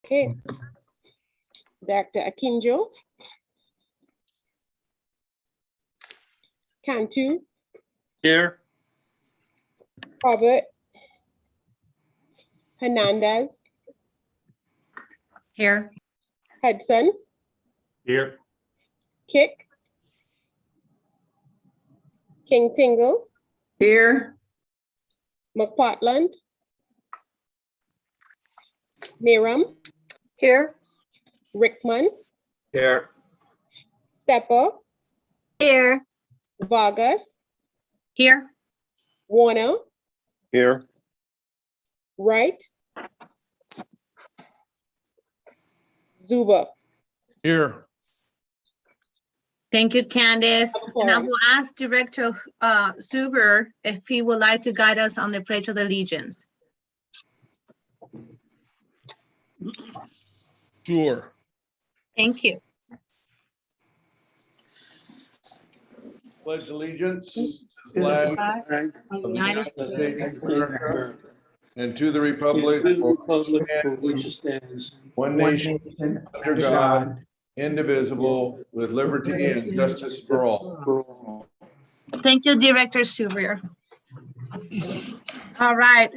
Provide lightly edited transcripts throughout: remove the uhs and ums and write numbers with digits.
Okay. Dr. Akinjo. Cantu. Here. Robert. Hernandez. Here. Hudson. Here. Kick. King Tingle. Here. McPartland. Miram. Here. Rickman. Here. Stepper. Here. Vargas. Here. Warner. Here. Wright. Zuba. Here. Thank you, Candice. And I will ask Director Zuber if he would like to guide us on the Pledge of Allegiance. Sure. Thank you. Pledge allegiance to the flag of the United United States of America and to the republic for which it stands, one nation, under God, indivisible, with liberty and justice for all. Thank you, Director Zuber. All right,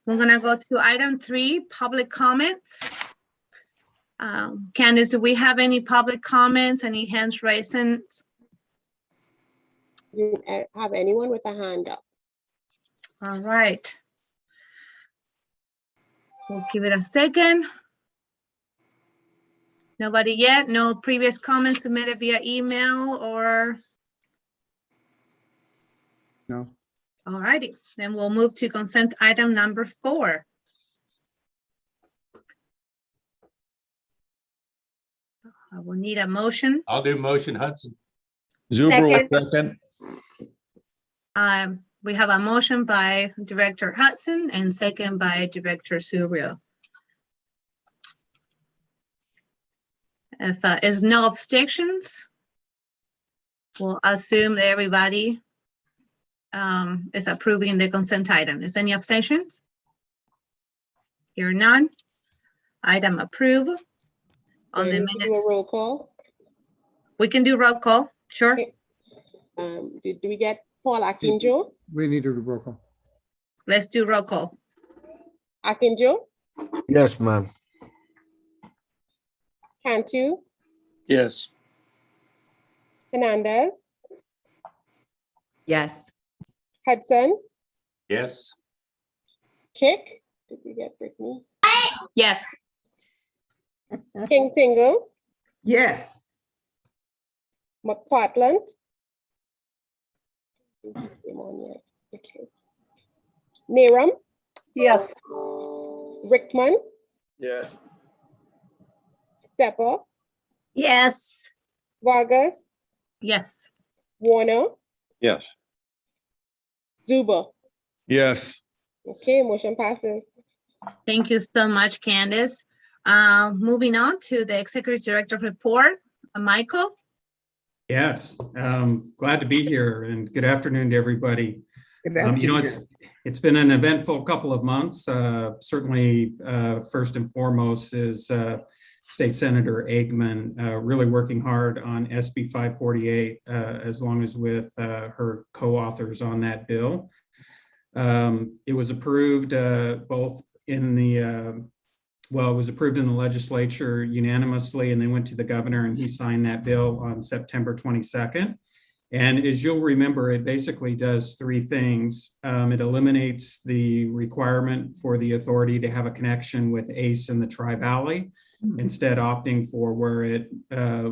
we're gonna go to item 3, public comments. Candice, do we have any public comments, any hands raised? You have anyone with a hand up? All right. We'll give it a second. Nobody yet? No previous comments submitted via email or? No. All righty, then we'll move to consent item number 4. I will need a motion. I'll do motion, Hudson. Zuber will second. We have a motion by Director Hudson and second by Director Zuber. If there is no objections, we'll assume that everybody is approving the consent item. Is any abstentions? Here none. Item approved. On the Can we do minutes, a roll call? we can do roll call, sure. Okay. Did we get Paul Akinjo? We need to do roll call. Let's do roll call. Akinjo. Yes, ma'am. Cantu. Yes. Hernandez. Yes. Hudson. Yes. Kick. Did we get Brittany? Yes. King Tingle. Yes. McPartland. Came on yet. Okay. Miram. Yes. Rickman. Yes. Stepper. Yes. Vargas. Yes. Warner. Yes. Zuba. Yes. Okay, motion passes. Thank you so much, Candice. Moving on to the Executive Director report, Michael. Yes, glad to be here and good afternoon to everybody. It's been an eventful couple of months. Certainly, first and foremost is State Senator Eggman really working hard on SB 548, as long as with her co-authors on that bill. It was approved both in the well, it was approved in the legislature unanimously, and then went to the governor and he signed that bill on September 22nd. And as you'll remember, it basically does 3 things. It eliminates the requirement for the authority to have a connection with ACE in the Tri-Valley, instead opting for where it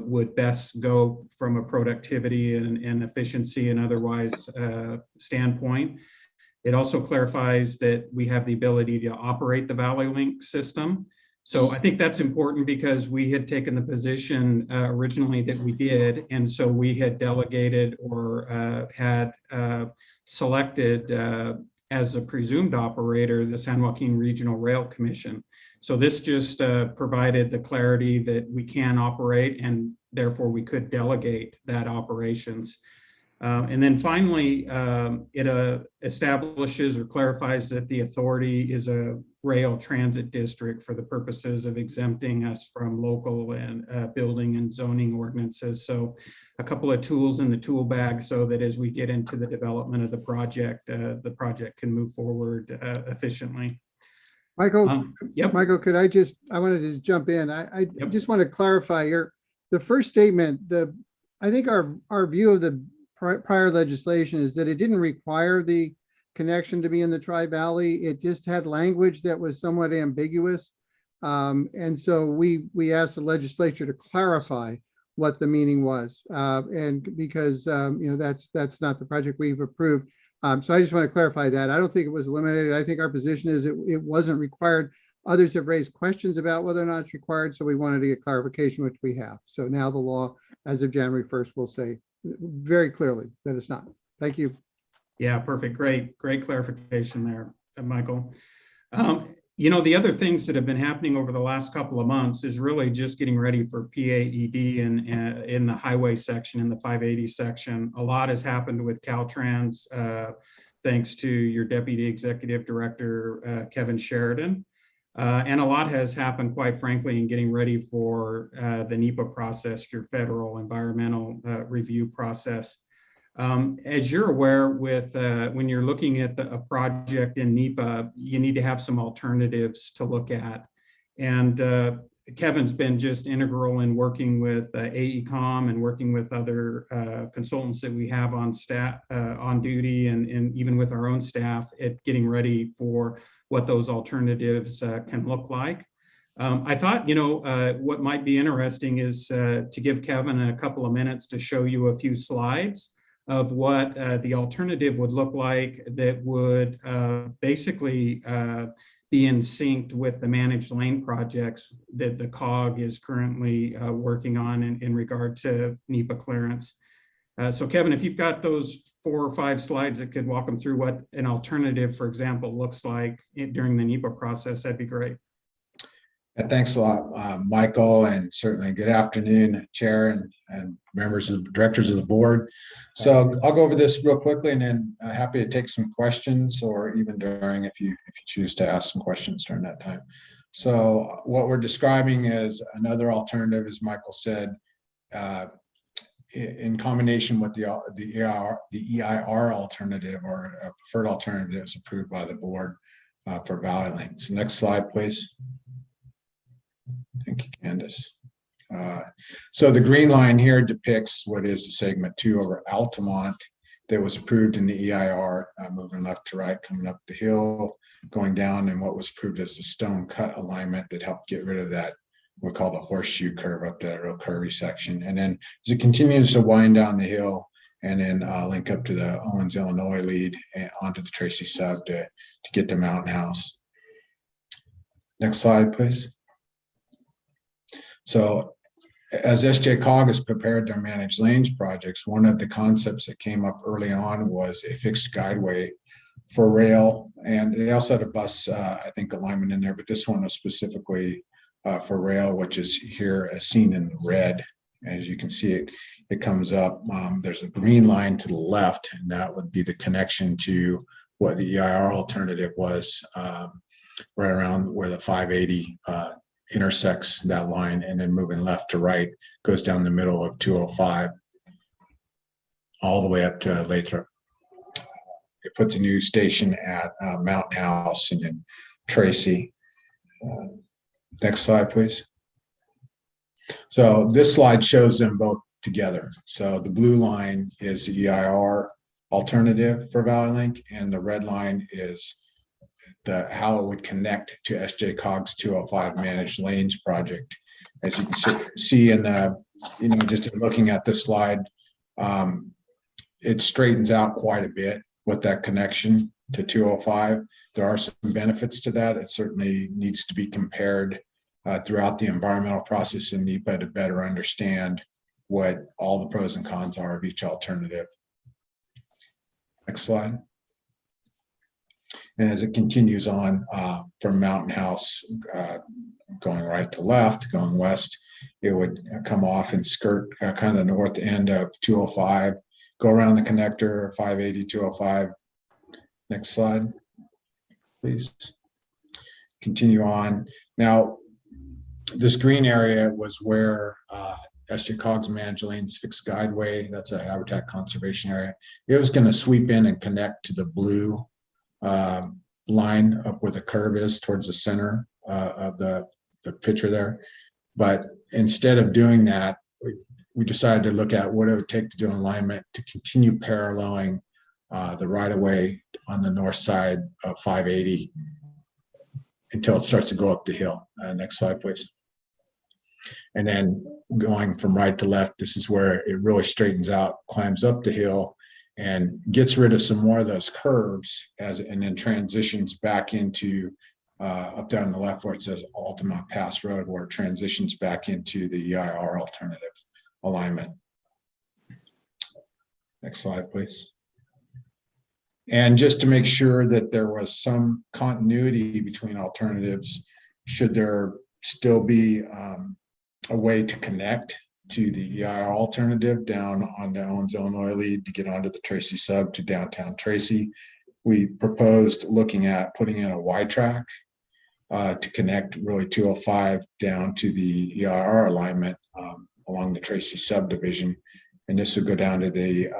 would best go from a productivity and efficiency and otherwise standpoint. It also clarifies that we have the ability to operate the Valley Link system. So I think that's important because we had taken the position originally that we did. And so we had delegated or had selected as a presumed operator, the San Joaquin Regional Rail Commission. So this just provided the clarity that we can operate and therefore we could delegate that operations. And then finally, it establishes or clarifies that the authority is a rail transit district for the purposes of exempting us from local and building and zoning ordinances. So a couple of tools in the tool bag so that as we get into the development of the project can move forward efficiently. Michael, Yep. Michael, I wanted to jump in. I Yep. just want to clarify the first statement, I think our view of the prior legislation is that it didn't require the connection to be in the Tri-Valley. It just had language that was somewhat ambiguous. And so we asked the legislature to clarify what the meaning was. And because, that's not the project we've approved. So I just want to clarify that. I don't think it was eliminated. I think our position is it wasn't required. Others have raised questions about whether or not it's required. So we wanted to get clarification, which we have. So now the law, as of January 1st, will say very clearly that it's not. Thank you. Yeah, perfect. Great clarification there, Michael. The other things that have been happening over the last couple of months is really just getting ready for PAED and in the highway section, in the 580 section. A lot has happened with Caltrans, thanks to your Deputy Executive Director, Kevin Sheridan. And a lot has happened, quite frankly, in getting ready for the NEPA process, your federal environmental review process. As you're aware, when you're looking at a project in NEPA, you need to have some alternatives to look at. And Kevin's been just integral in working with AECom and working with other consultants that we have on staff, on duty, and even with our own staff at getting ready for what those alternatives can look like. I thought, what might be interesting is to give Kevin a couple of minutes to show you a few slides of what the alternative would look like that would basically be in sync with the managed lane projects that the COG is currently working on in regard to NEPA clearance. So Kevin, if you've got those 4 or 5 slides that could walk them through what an alternative, for example, looks like during the NEPA process, that'd be great. Thanks a lot, Michael, and certainly good afternoon, Chair and members of directors of the board. So I'll go over this real quickly, and then happy to take some questions, or even during if you choose to ask some questions during that time. So what we're describing is another alternative, as Michael said, in combination with the EIR alternative, or a preferred alternatives approved by the board for Valley Links. Next slide, please. Thank you, Candace. So the green line here depicts what is the segment 2 over Altamont that was approved in the EIR, moving left to right, coming up the hill, going down, and what was approved as the stone cut alignment that helped get rid of that, we call the horseshoe curve up to that real curvy section. And then as it continues to wind down the hill and then link up to the Owens, Illinois lead and onto the Tracy sub to get to Mountain House. Next slide, please. So as SJCOG has prepared their managed lanes projects, one of the concepts that came up early on was a fixed guideway for rail. And they also had a bus, I think, alignment in there, but this one was specifically for rail, which is here as seen in red. As you can see, it comes up. There's a green line to the left, and that would be the connection to what the EIR alternative was, right around where the 580 intersects that line, and then moving left to right goes down the middle of 205 all the way up to Lathrop. It puts a new station at Mountain House and then Tracy. Next slide, please. So this slide shows them both together. So the blue line is the EIR alternative for Valley Link, and the red line is how it would connect to SJCOG's 205 managed lanes project. As you can see in just in looking at this slide, it straightens out quite a bit with that connection to 205. There are some benefits to that. It certainly needs to be compared throughout the environmental process in NEPA to better understand what all the pros and cons are of each alternative. Next slide. And as it continues on from Mountain House, going right to left, going west, it would come off and skirt kind of the north end of 205, go around the connector, 580, 205. Next slide, please. continue on. Now, this green area was where SJ Cog's managed lanes fixed Guideway. That's a habitat conservation area. It was going to sweep in and connect to the blue line up where the curve is towards the center of the picture there. But instead of doing that, we decided to look at what it would take to do an alignment to continue paralleling the right-of-way on the north side of 580 until it starts to go up the hill. Next slide, please. And then going from right to left, this is where it really straightens out, climbs up the hill, and gets rid of some more of those curves and then transitions back into up there on the left where it says Altamont Pass Road, where it transitions back into the EIR alternative alignment. Next slide, please. And just to make sure that there was some continuity between alternatives, should there still be a way to connect to the EIR alternative down on the Owens Illinois lead to get onto the Tracy sub to downtown Tracy, we proposed looking at putting in a Y track to connect really 205 down to the EIR alignment along the Tracy subdivision. And this would go down to the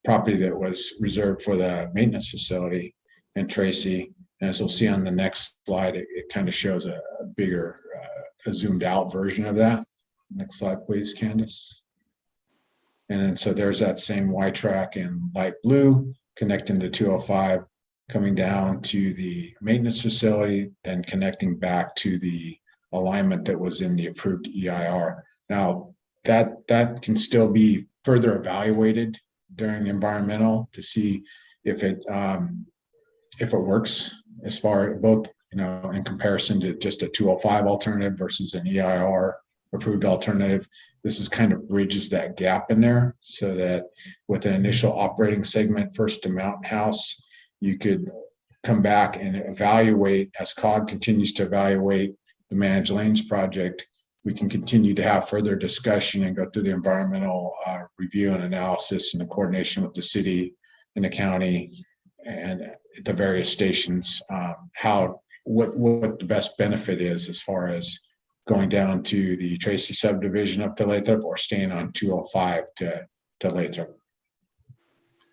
property that was reserved for the maintenance facility in Tracy. And as we'll see on the next slide, it kind of shows a bigger, a zoomed out version of that. Next slide, please, Candace. And then so there's that same Y track in light blue connecting to 205, coming down to the maintenance facility, then connecting back to the alignment that was in the approved EIR. Now, that can still be further evaluated during environmental to see if it works as far both, you know, in comparison to just a 205 alternative versus an EIR approved alternative. This is kind of bridges that gap in there so that with an initial operating segment first to Mountain House, you could come back and evaluate as COG continues to evaluate the managed lanes project. We can continue to have further discussion and go through the environmental review and analysis and the coordination with the city and the county and the various stations, what the best benefit is as far as going down to the Tracy subdivision up to Lathrop or staying on 205 to Lathrop.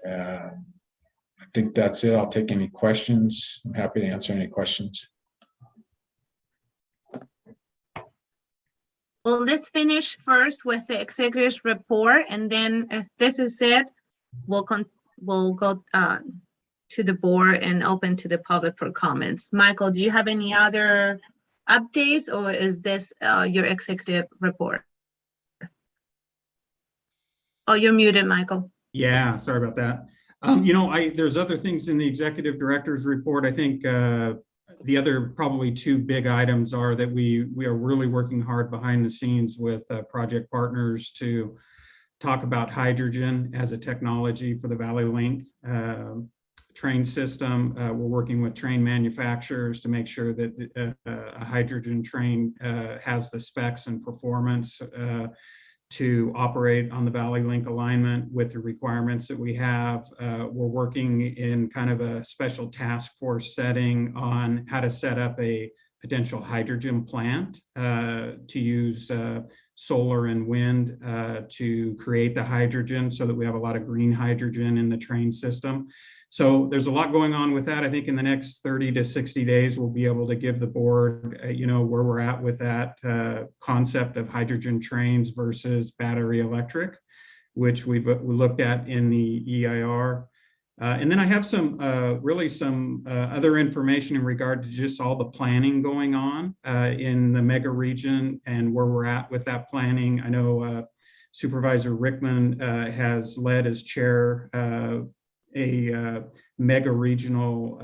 I think that's it. I'll take any questions. I'm happy to answer any questions. Well, let's finish first with the executive's report, and then if this is it, we'll go to the board and open to the public for comments. Michael, do you have any other updates, or is this your executive report? Oh, you're muted, Michael. Yeah, sorry about that. You know, there's other things in the executive director's report. I think the other probably two big items are that we are really working hard behind the scenes with project partners to talk about hydrogen as a technology for the Valley Link train system. We're working with train manufacturers to make sure that a hydrogen train has the specs and performance to operate on the Valley Link alignment with the requirements that we have. We're working in kind of a special task force setting on how to set up a potential hydrogen plant to use solar and wind to create the hydrogen so that we have a lot of green hydrogen in the train system. So there's a lot going on with that. I think in the next 30 to 60 days, we'll be able to give the board, you know, where we're at with that concept of hydrogen trains versus battery electric, which we looked at in the EIR. And then I have some really some other information in regard to just all the planning going on in the mega region and where we're at with that planning. I know Supervisor Rickman has led as chair a mega regional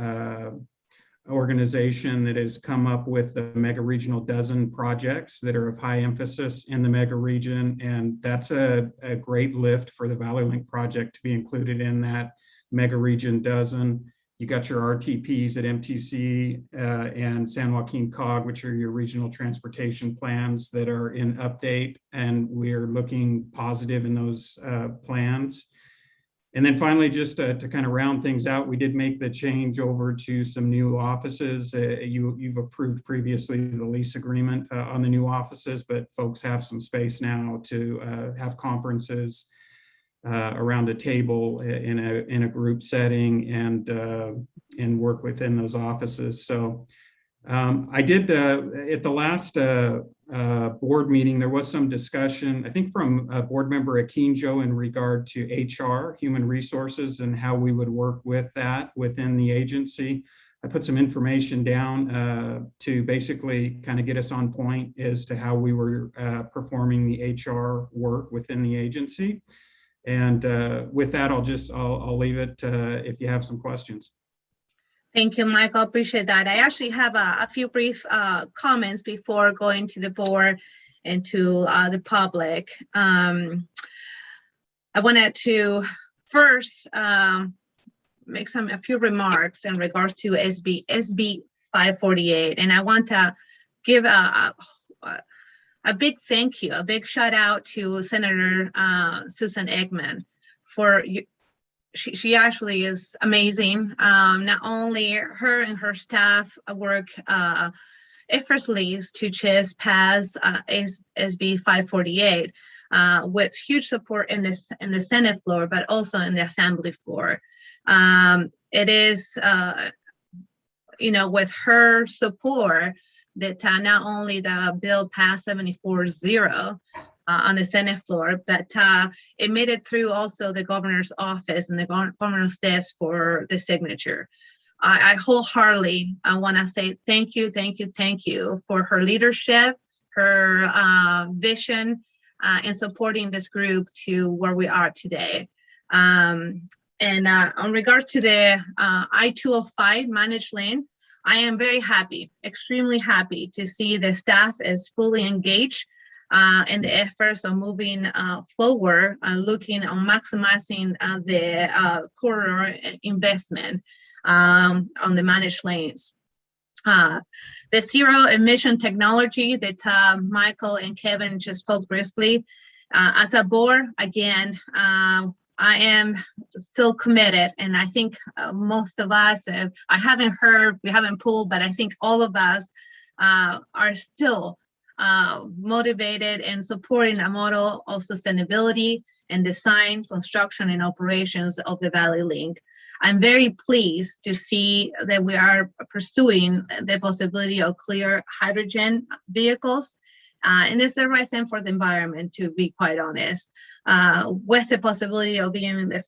organization that has come up with the mega regional dozen projects that are of high emphasis in the mega region. And that's a great lift for the Valley Link project to be included in that mega region dozen. You got your RTPs at MTC and San Joaquin COG, which are your regional transportation plans that are in update. And we're looking positive in those plans. And then finally, just to kind of round things out, we did make the change over to some new offices. You've approved previously the lease agreement on the new offices, but folks have some space now to have conferences around a table in a group setting and work within those offices. So I did at the last board meeting, there was some discussion, I think from board member Akinjo in regard to HR, human resources, and how we would work with that within the agency. I put some information down to basically kind of get us on point as to how we were performing the HR work within the agency. And with that, I'll leave it if you have some questions. Thank you, Michael. Appreciate that. I actually have a few brief comments before going to the board and to the public. I wanted to first make a few remarks in regards to SB 548, and I want to give a big thank you, a big shout out to Senator Susan Eggman for. She actually is amazing. Not only her and her staff work effortlessly to just pass SB 548 with huge support in the Senate floor, but also in the Assembly floor. It is, with her support that not only the bill passed 74-0, on the Senate floor, but it made it through also the governor's office and the governor's desk for the signature. I wholeheartedly want to say thank you for her leadership, her vision, in supporting this group to where we are today. And on regards to the I-205 managed lane, I am very happy, extremely happy to see the staff is fully engaged in the efforts of moving forward, looking on maximizing the corridor investment on the managed lanes. The zero emission technology that Michael and Kevin just spoke briefly, as a board, again, I am still committed, and I think most of us, I haven't heard, we haven't pulled, but I think all of us are still motivated and supporting a model of sustainability and design, construction, and operations of the Valley Link. I'm very pleased to see that we are pursuing the possibility of clear hydrogen vehicles. And it's the right thing for the environment, to be quite honest, with the possibility of being the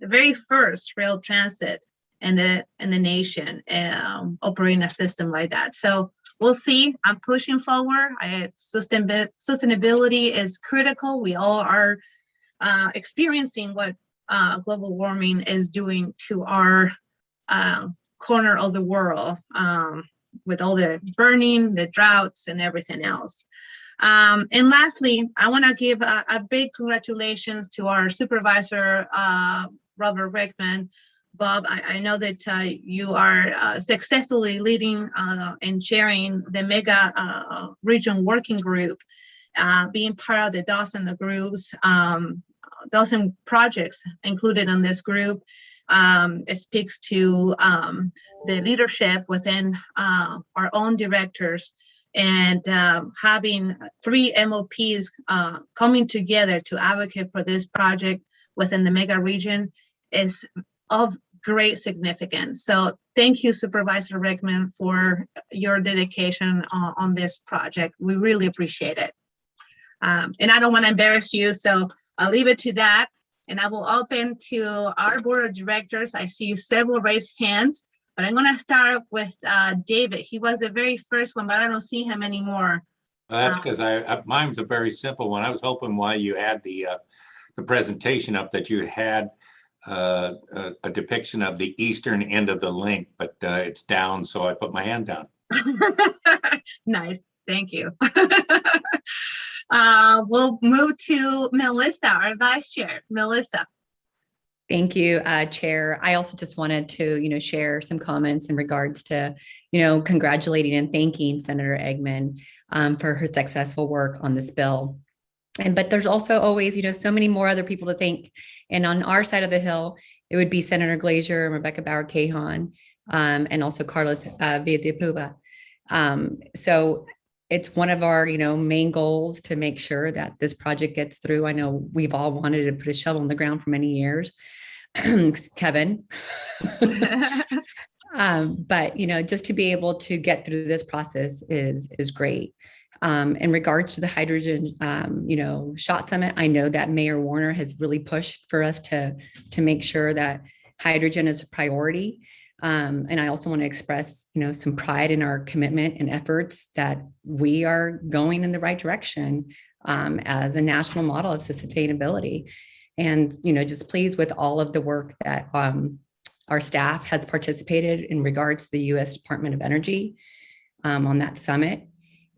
very first rail transit in the nation operating a system like that. So we'll see. I'm pushing forward. Sustainability is critical. We all are experiencing what global warming is doing to our corner of the world, with all the burning, the droughts, and everything else. And lastly, I want to give a big congratulations to our supervisor, Robert Rickman. Bob, I know that you are successfully leading and chairing the Mega Region Working Group, being part of the dozen projects included in this group. It speaks to the leadership within our own directors, and having 3 MOPs coming together to advocate for this project within the Mega Region is of great significance. So thank you, Supervisor Rickman, for your dedication on this project. We really appreciate it. And I don't want to embarrass you, so I'll leave it to that. And I will open to our board of directors. I see several raised hands, but I'm going to start with David. He was the very first one, but I don't see him anymore. Well, that's because mine's a very simple one. I was hoping while you had the presentation up that you had a depiction of the eastern end of the link, but it's down, so I put my hand down. Nice, thank you. We'll move to Melissa, our vice chair. Melissa. Thank you, Chair. I also just wanted to, share some comments in regards to, congratulating and thanking Senator Eggman for her successful work on this bill. But there's also always, so many more other people to thank. And on our side of the hill, it would be Senator Glazier and Rebecca Bauer-Cahan, and also Carlos Villalpúa. So it's one of our, main goals to make sure that this project gets through. I know we've all wanted to put a shovel in the ground for many years, Kevin. But, just to be able to get through this process is great. In regards to the hydrogen, shot summit, I know that Mayor Warner has really pushed for us to make sure that hydrogen is a priority. And I also want to express, some pride in our commitment and efforts that we are going in the right direction as a national model of sustainability. And, just pleased with all of the work that our staff has participated in regards to the U.S. Department of Energy on that summit.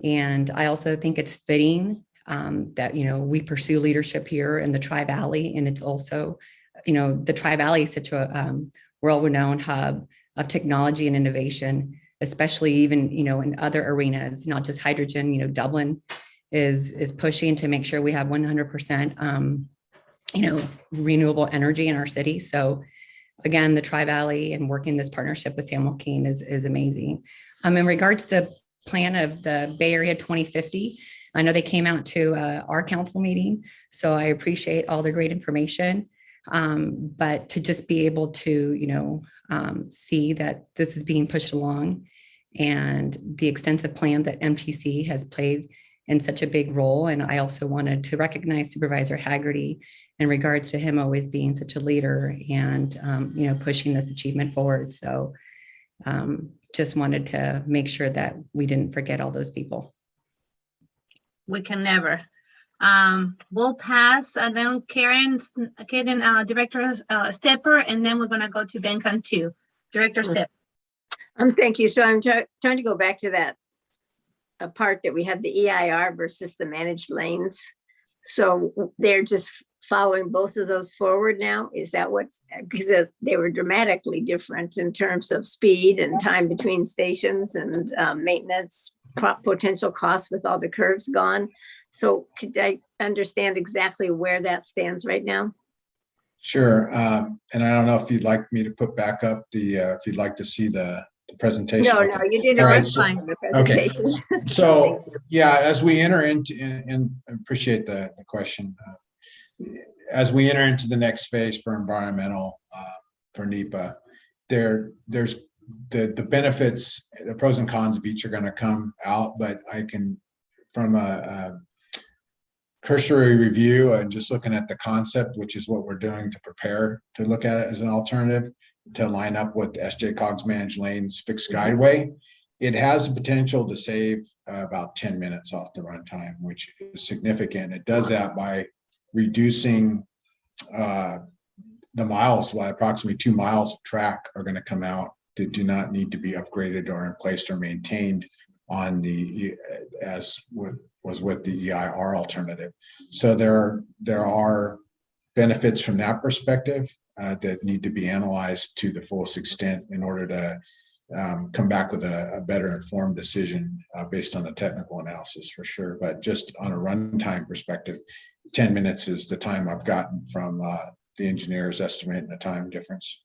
And I also think it's fitting that, we pursue leadership here in the Tri-Valley. And it's also, the Tri-Valley is such a world-renowned hub of technology and innovation, especially even, in other arenas, not just hydrogen. Dublin is pushing to make sure we have 100%, renewable energy in our city. So again, the Tri-Valley and working this partnership with San Joaquin is amazing. In regards to the plan of the Bay Area 2050, I know they came out to our council meeting, so I appreciate all the great information. But to just be able to, see that this is being pushed along and the extensive plan that MTC has played in such a big role. And I also wanted to recognize Supervisor Haggerty in regards to him always being such a leader and, pushing this achievement forward. So just wanted to make sure that we didn't forget all those people. We can never. We'll pass, and then Karen, Director Stepper, and then we're going to go to Bencan 2. Director Stepper. Thank you. So I'm trying to go back to that part that we have the EIR versus the managed lanes. So they're just following both of those forward now? Is that what's, because they were dramatically different in terms of speed and time between stations and maintenance, potential costs with all the curves gone. So could I understand exactly where that stands right now? Sure. And I don't know if you'd like me to put back up if you'd like to see the presentation. No, you did it All right, right so, fine. The presentation. Okay. So yeah, as we enter into, and appreciate the question, as we enter into the next phase for environmental, for NEPA, there's the benefits, the pros and cons of each are going to come out, but I can, from a cursory review and just looking at the concept, which is what we're doing to prepare to look at it as an alternative to line up with SJCOG's managed lanes fixed guideway, it has the potential to save about 10 minutes off the runtime, which is significant. It does that by reducing the miles, by approximately 2 miles of track are going to come out that do not need to be upgraded or replaced or maintained on the, as was with the EIR alternative. So there are benefits from that perspective that need to be analyzed to the fullest extent in order to come back with a better informed decision based on the technical analysis for sure. But just on a runtime perspective, 10 minutes is the time I've gotten from the engineer's estimate and the time difference.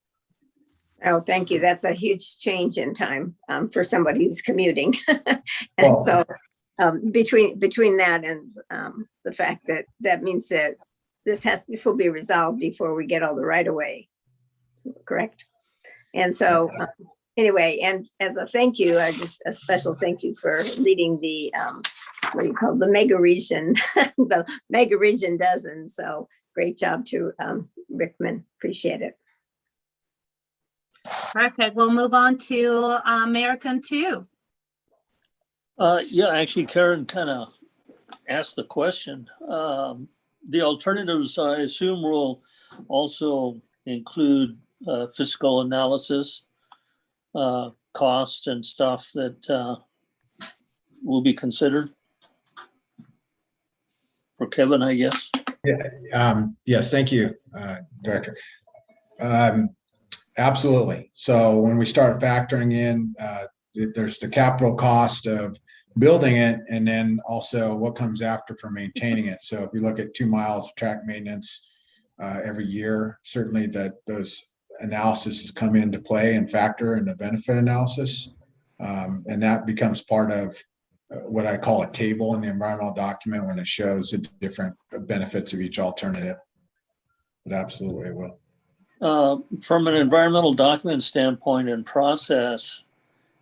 Oh, thank you. That's a huge change in time for somebody who's commuting. And Well, so between that and the fact that means that this will be resolved before we get all the right of way, correct? And so anyway, and as a thank you, a special thank you for leading the what do you call the mega region, the mega region dozen. So great job to Rickman. Appreciate it. Perfect. We'll move on to American 2. Yeah, actually, Karen kind of asked the question. The alternatives, I assume, will also include fiscal analysis, cost and stuff that will be considered for Kevin, I guess. Yeah, yes, thank you, Director. Absolutely. So when we start factoring in, there's the capital cost of building it, and then also what comes after for maintaining it. So if you look at 2 miles of track maintenance every year, certainly those analyses come into play and factor in the benefit analysis. And that becomes part of what I call a table in the environmental document when it shows the different benefits of each alternative. But absolutely it will. From an environmental document standpoint and process,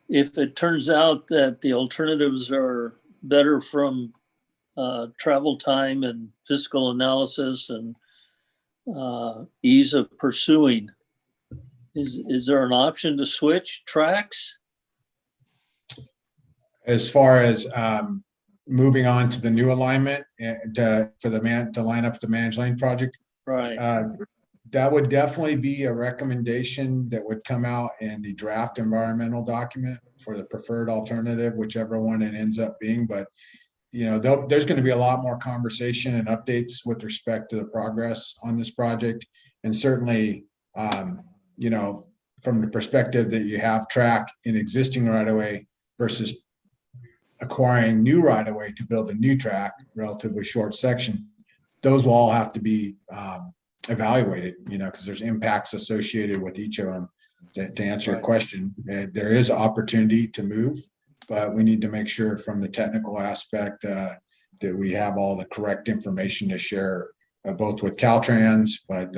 if it turns out that the alternatives are better from travel time and physical analysis and ease of pursuing, is there an option to switch tracks? As far as moving on to the new alignment to line up the managed lane project, Right. that would definitely be a recommendation that would come out in the draft environmental document for the preferred alternative, whichever one it ends up being. But there's going to be a lot more conversation and updates with respect to the progress on this project, and certainly from the perspective that you have track in existing right-of-way versus acquiring new right-of-way to build a new track, relatively short section, those will all have to be evaluated, because there's impacts associated with each of them. To answer your question, there is opportunity to move, but we need to make sure from the technical aspect that we have all the correct information to share, both with Caltrans, but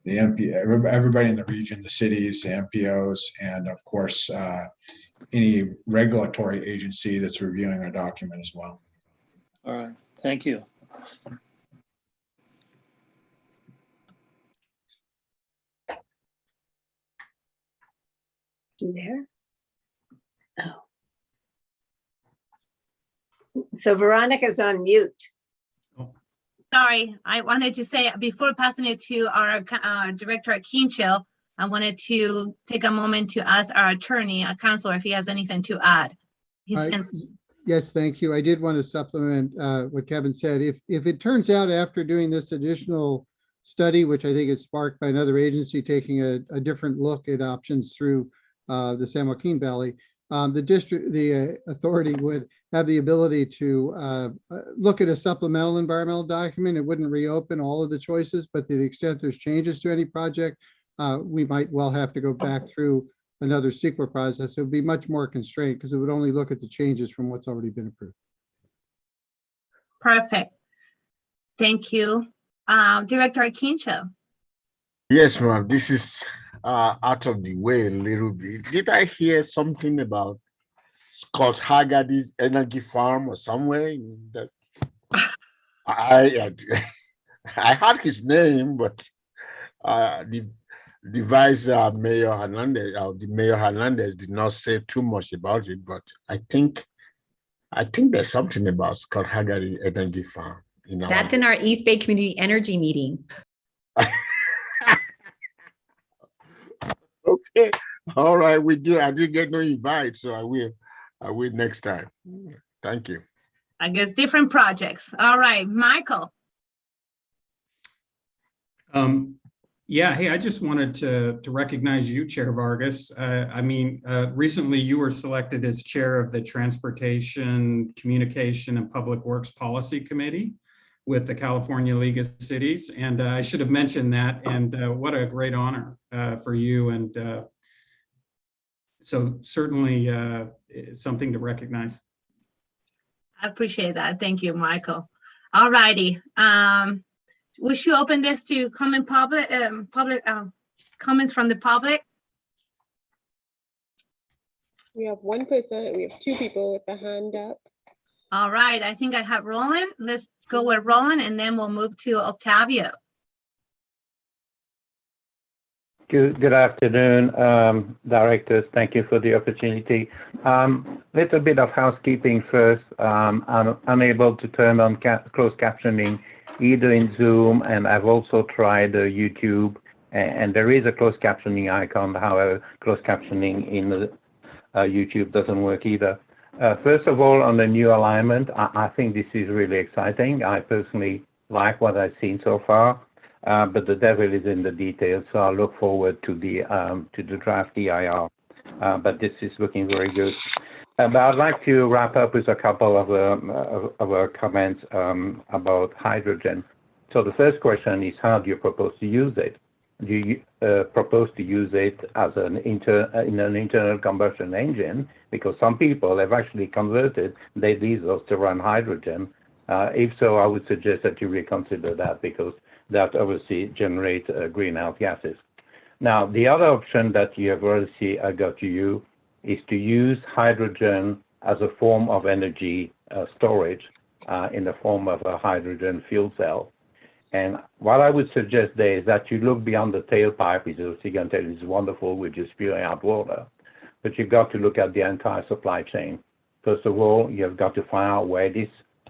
the everybody in the region, the cities, the MPOs, and of course, any regulatory agency that's reviewing our document as well. All right, thank you. You there? Oh. So Veronica's on mute. Sorry, I wanted to say before passing it to our Director Akincho, I wanted to take a moment to ask our attorney, counselor, if he has anything to add. Yes, thank you. I did want to supplement what Kevin said. If it turns out after doing this additional study, which I think is sparked by another agency taking a different look at options through the San Joaquin Valley, the authority would have the ability to look at a supplemental environmental document. It wouldn't reopen all of the choices, but to the extent there's changes to any project, we might well have to go back through another CEQA process. It would be much more constrained because it would only look at the changes from what's already been approved. Perfect. Thank you. Director Akincho. Yes, ma'am. This is out of the way a little bit. Did I hear something about Scott Haggerty's energy farm or somewhere in that? I had his name, but the vice mayor Hernandez, the mayor Hernandez, did not say too much about it. But I think there's something about Scott Haggerty energy farm. That's in our East Bay Community Energy meeting. Okay, all right, we do. I didn't get no invite, so I will next time. Thank you. I guess different projects. All right, Michael. Yeah, hey, I just wanted to recognize you, Chair Vargas. Recently you were selected as chair of the Transportation, Communication, and Public Works Policy Committee with the California League of Cities. And I should have mentioned that, and what a great honor for you. And so certainly something to recognize. I appreciate that. Thank you, Michael. All righty. We should open this to comment comments from the public. We have one person, we have two people with a hand up. All right, I think I have Roland. Let's go with Roland and then we'll move to Octavio. Good afternoon, directors. Thank you for the opportunity. Little bit of housekeeping first. I'm unable to turn on closed captioning either in Zoom, and I've also tried YouTube, and there is a closed captioning icon. However, closed captioning in YouTube doesn't work either. First of all, on the new alignment, I think this is really exciting. I personally like what I've seen so far. But the devil is in the details, so I look forward to the draft EIR. But this is looking very good. But I'd like to wrap up with a couple of comments about hydrogen. So the first question is, how do you propose to use it? Do you propose to use it as in an internal combustion engine? Because some people have actually converted their diesels to run hydrogen. If so, I would suggest that you reconsider that, because that obviously generates greenhouse gases. Now, the other option that you have already got to you is to use hydrogen as a form of energy storage in the form of a hydrogen fuel cell. And what I would suggest there is that you look beyond the tailpipe, which is is wonderful, we're just spewing out water, but you've got to look at the entire supply chain. First of all, you've got to find out where this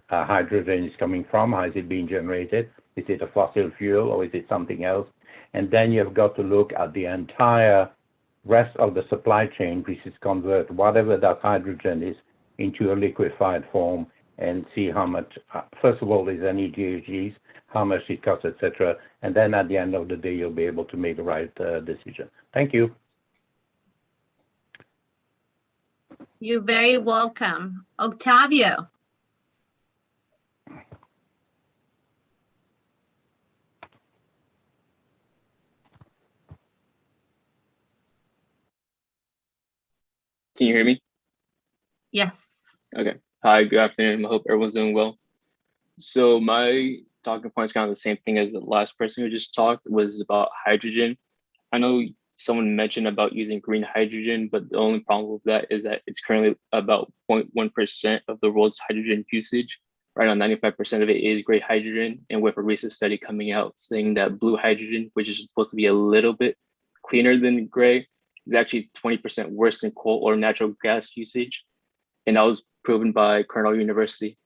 hydrogen is coming from. How is it being generated? Is it a fossil fuel or is it something else? And then you've got to look at the entire rest of the supply chain, which is convert whatever that hydrogen is into a liquefied form, and see how much, first of all, is any GHGs, how much it costs, etc. And then at the end of the day, you'll be able to make the right decision. Thank you. You're very welcome. Octavio. Can you hear me? Yes. Okay. Hi, good afternoon. I hope everyone's doing well. So my talking point is kind of the same thing as the last person who just talked, was about hydrogen. I know someone mentioned about using green hydrogen, but the only problem with that is that it's currently about 0.1% of the world's hydrogen usage. Right now, 95% of it is gray hydrogen. And with a recent study coming out saying that blue hydrogen, which is supposed to be a little bit cleaner than gray, is actually 20% worse than coal or natural gas usage. And that was proven by Cornell University.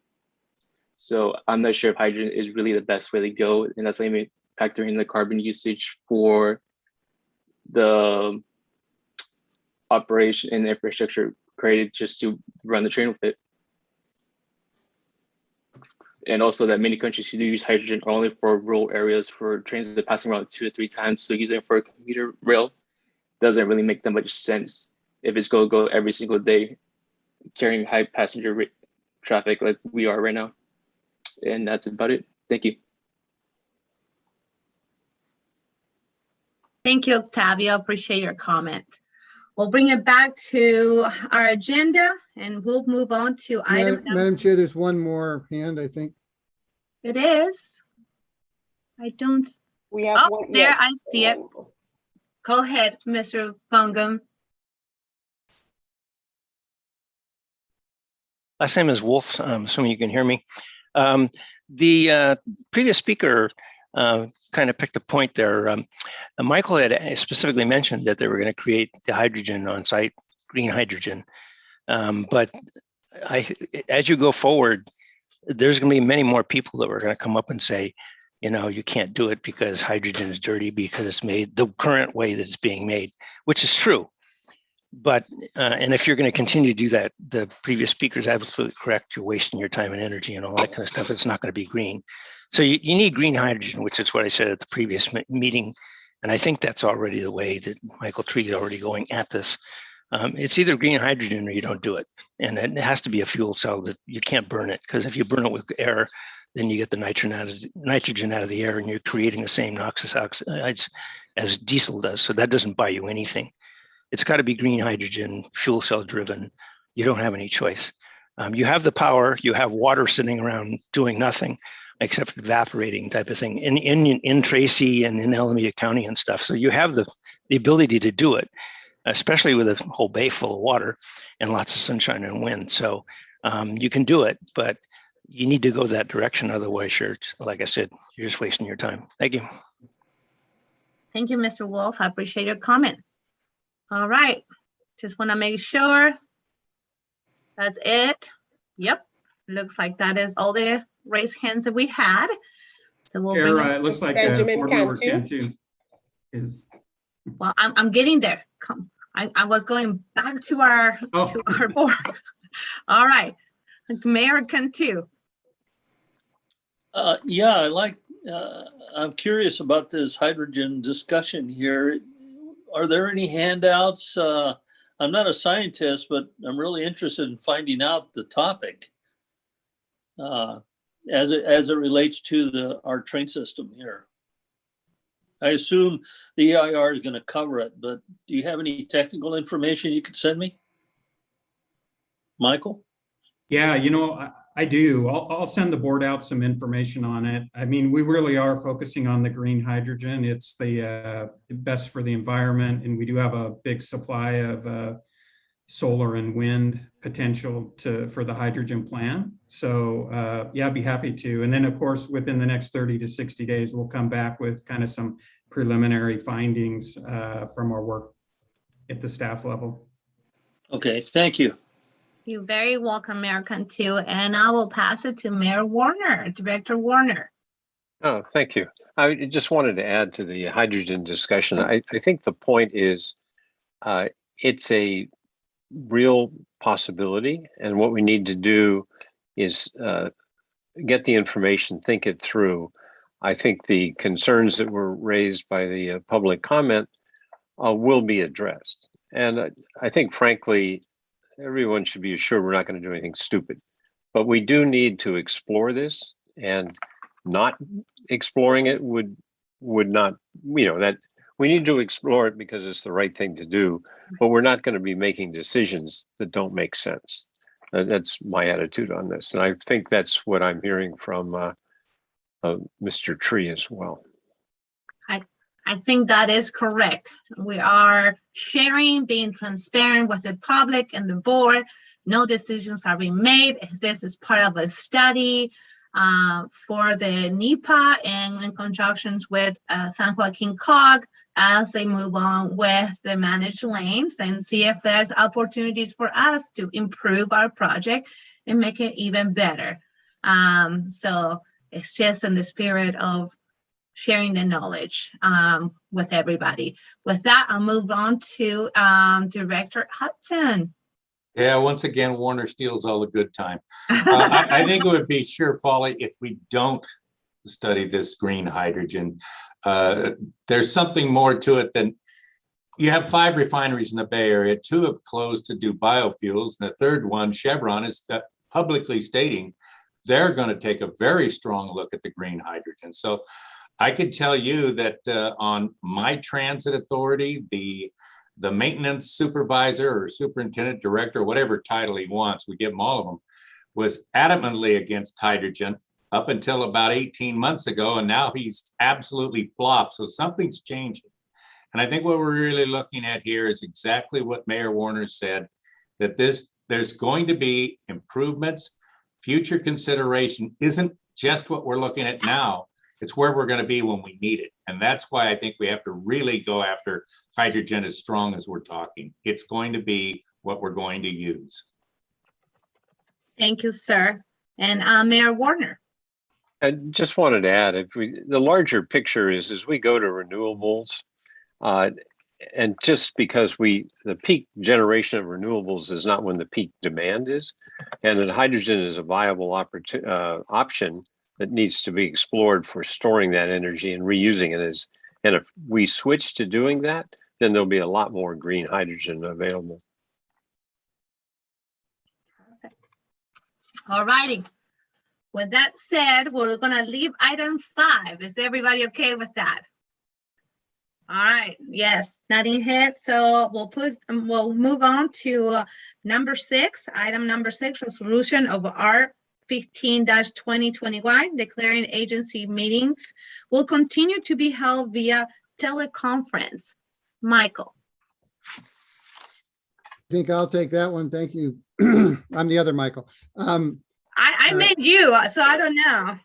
So I'm not sure if hydrogen is really the best way to go. And that's not even factoring in the carbon usage for the operation and infrastructure created just to run the train with it. And also that many countries who do use hydrogen are only for rural areas, for trains that are passing around 2 to 3 times. So using it for a commuter rail doesn't really make that much sense if it's going to go every single day carrying high passenger traffic like we are right now. And that's about it. Thank you. Thank you, Octavio. Appreciate your comment. We'll bring it back to our agenda and we'll move on to item number. Madam Chair, there's one more hand, I think. It is. I don't. We have Oh, one. there, yes, I see it. one. Go ahead, Mr. Bungum. Last name is Wolf. I'm assuming you can hear me. The previous speaker kind of picked a point there. Michael had specifically mentioned that they were going to create the hydrogen on site, green hydrogen. But as you go forward, there's going to be many more people that are going to come up and say, you know, you can't do it because hydrogen is dirty because it's made the current way that it's being made, which is true. But, and if you're going to continue to do that, the previous speaker is absolutely correct. You're wasting your time and energy and all that kind of stuff. It's not going to be green. So you need green hydrogen, which is what I said at the previous meeting. And I think that's already the way that Michael Tree is already going at this. It's either green hydrogen or you don't do it. And it has to be a fuel cell that you can't burn it, because if you burn it with air, then you get the nitrogen out of the air and you're creating the same noxious oxides as diesel does. So that doesn't buy you anything. It's got to be green hydrogen, fuel cell driven. You don't have any choice. You have the power, you have water sitting around doing nothing except evaporating type of thing in Tracy and in Alameda County and stuff. So you have the ability to do it, especially with a whole bay full of water and lots of sunshine and wind. So you can do it, but you need to go that direction. Otherwise, you're, like I said, you're just wasting your time. Thank you. Thank you, Mr. Wolf. I appreciate your comment. All right. Just want to make sure that's it. Yep. Looks like that is all the raised hands that we had. So we'll bring it looks like Benjamin board member Cantu. Cantu is. Well, I'm getting there. Come, I was going back to our to our board. All right, Mayor Cantu. Yeah, I'm curious about this hydrogen discussion here. Are there any handouts I'm not a scientist, but I'm really interested in finding out the topic as it relates to our train system here. I assume the EIR is going to cover it, but do you have any technical information you could send me? Michael? Yeah, you know, I do. I'll send the board out some information on it. I mean, we really are focusing on the green hydrogen. It's the best for the environment, and we do have a big supply of solar and wind potential for the hydrogen plant. So yeah, I'd be happy to. And then of course, within the next 30 to 60 days, we'll come back with kind of some preliminary findings from our work at the staff level. Okay, thank you. You're very welcome, Mayor Cantu. And I will pass it to Mayor Warner, Director Warner. Oh, thank you. I just wanted to add to the hydrogen discussion. I think the point is it's a real possibility. And what we need to do is get the information, think it through. I think the concerns that were raised by the public comment will be addressed. And I think, frankly, everyone should be assured we're not going to do anything stupid. But we do need to explore this, and not exploring it would not, that we need to explore it because it's the right thing to do, but we're not going to be making decisions that don't make sense. That's my attitude on this. And I think that's what I'm hearing from Mr. Tree as well. I think that is correct. We are sharing, being transparent with the public and the board. No decisions are being made. This is part of a study for the NEPA and in conjunction with San Joaquin COG as they move on with the managed lanes and see if there's opportunities for us to improve our project and make it even better. So it's just in the spirit of sharing the knowledge with everybody. With that, I'll move on to Director Hudson. Yeah, once again, Warner steals all the good time. I think it would be sheer folly if we don't study this green hydrogen. There's something more to it than, you have 5 refineries in the Bay Area, 2 have closed to do biofuels, and the third one, Chevron, is publicly stating they're going to take a very strong look at the green hydrogen. So I could tell you that on my transit authority, the maintenance supervisor or superintendent director, whatever title he wants, we give him all of them, was adamantly against hydrogen up until about 18 months ago, and now he's absolutely flopped. So something's changing. And I think what we're really looking at here is exactly what Mayor Warner said, that there's going to be improvements. Future consideration isn't just what we're looking at now. It's where we're going to be when we need it. And that's why I think we have to really go after hydrogen as strong as we're talking. It's going to be what we're going to use. Thank you, sir. And Mayor Warner. I just wanted to add, the larger picture is as we go to renewables, and just because the peak generation of renewables is not when the peak demand is, and that hydrogen is a viable option that needs to be explored for storing that energy and reusing it. And if we switch to doing that, then there'll be a lot more green hydrogen available. All righty. With that said, we're going to leave item 5. Is everybody okay with that? All right. Yes, nodding head. So we'll move on to number 6. Item number 6, resolution of R15-2021, declaring agency meetings will continue to be held via teleconference. Michael. I think I'll take that one. Thank you. I'm the other Michael. I made you, so I don't know.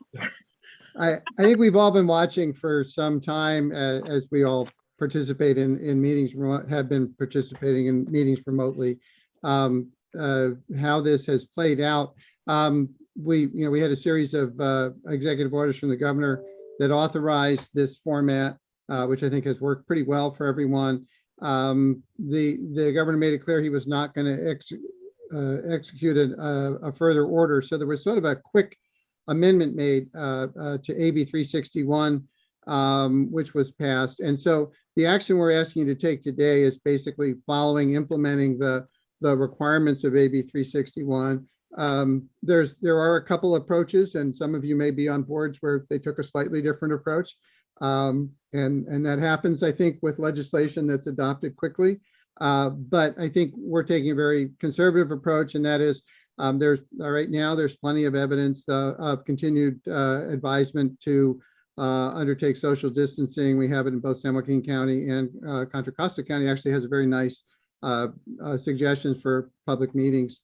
I think we've all been watching for some time as we all participate in meetings, have been participating in meetings remotely, how this has played out. We had a series of executive orders from the governor that authorized this format, which I think has worked pretty well for everyone. The governor made it clear he was not going to execute a further order. So there was sort of a quick amendment made to AB 361 which was passed. And so the action we're asking you to take today is basically implementing the requirements of AB 361. There are a couple approaches, and some of you may be on boards where they took a slightly different approach. And that happens, I think, with legislation that's adopted quickly. But I think we're taking a very conservative approach, and that is right now there's plenty of evidence of continued advisement to undertake social distancing. We have it in both San Joaquin County, and Contra Costa County actually has a very nice suggestions for public meetings,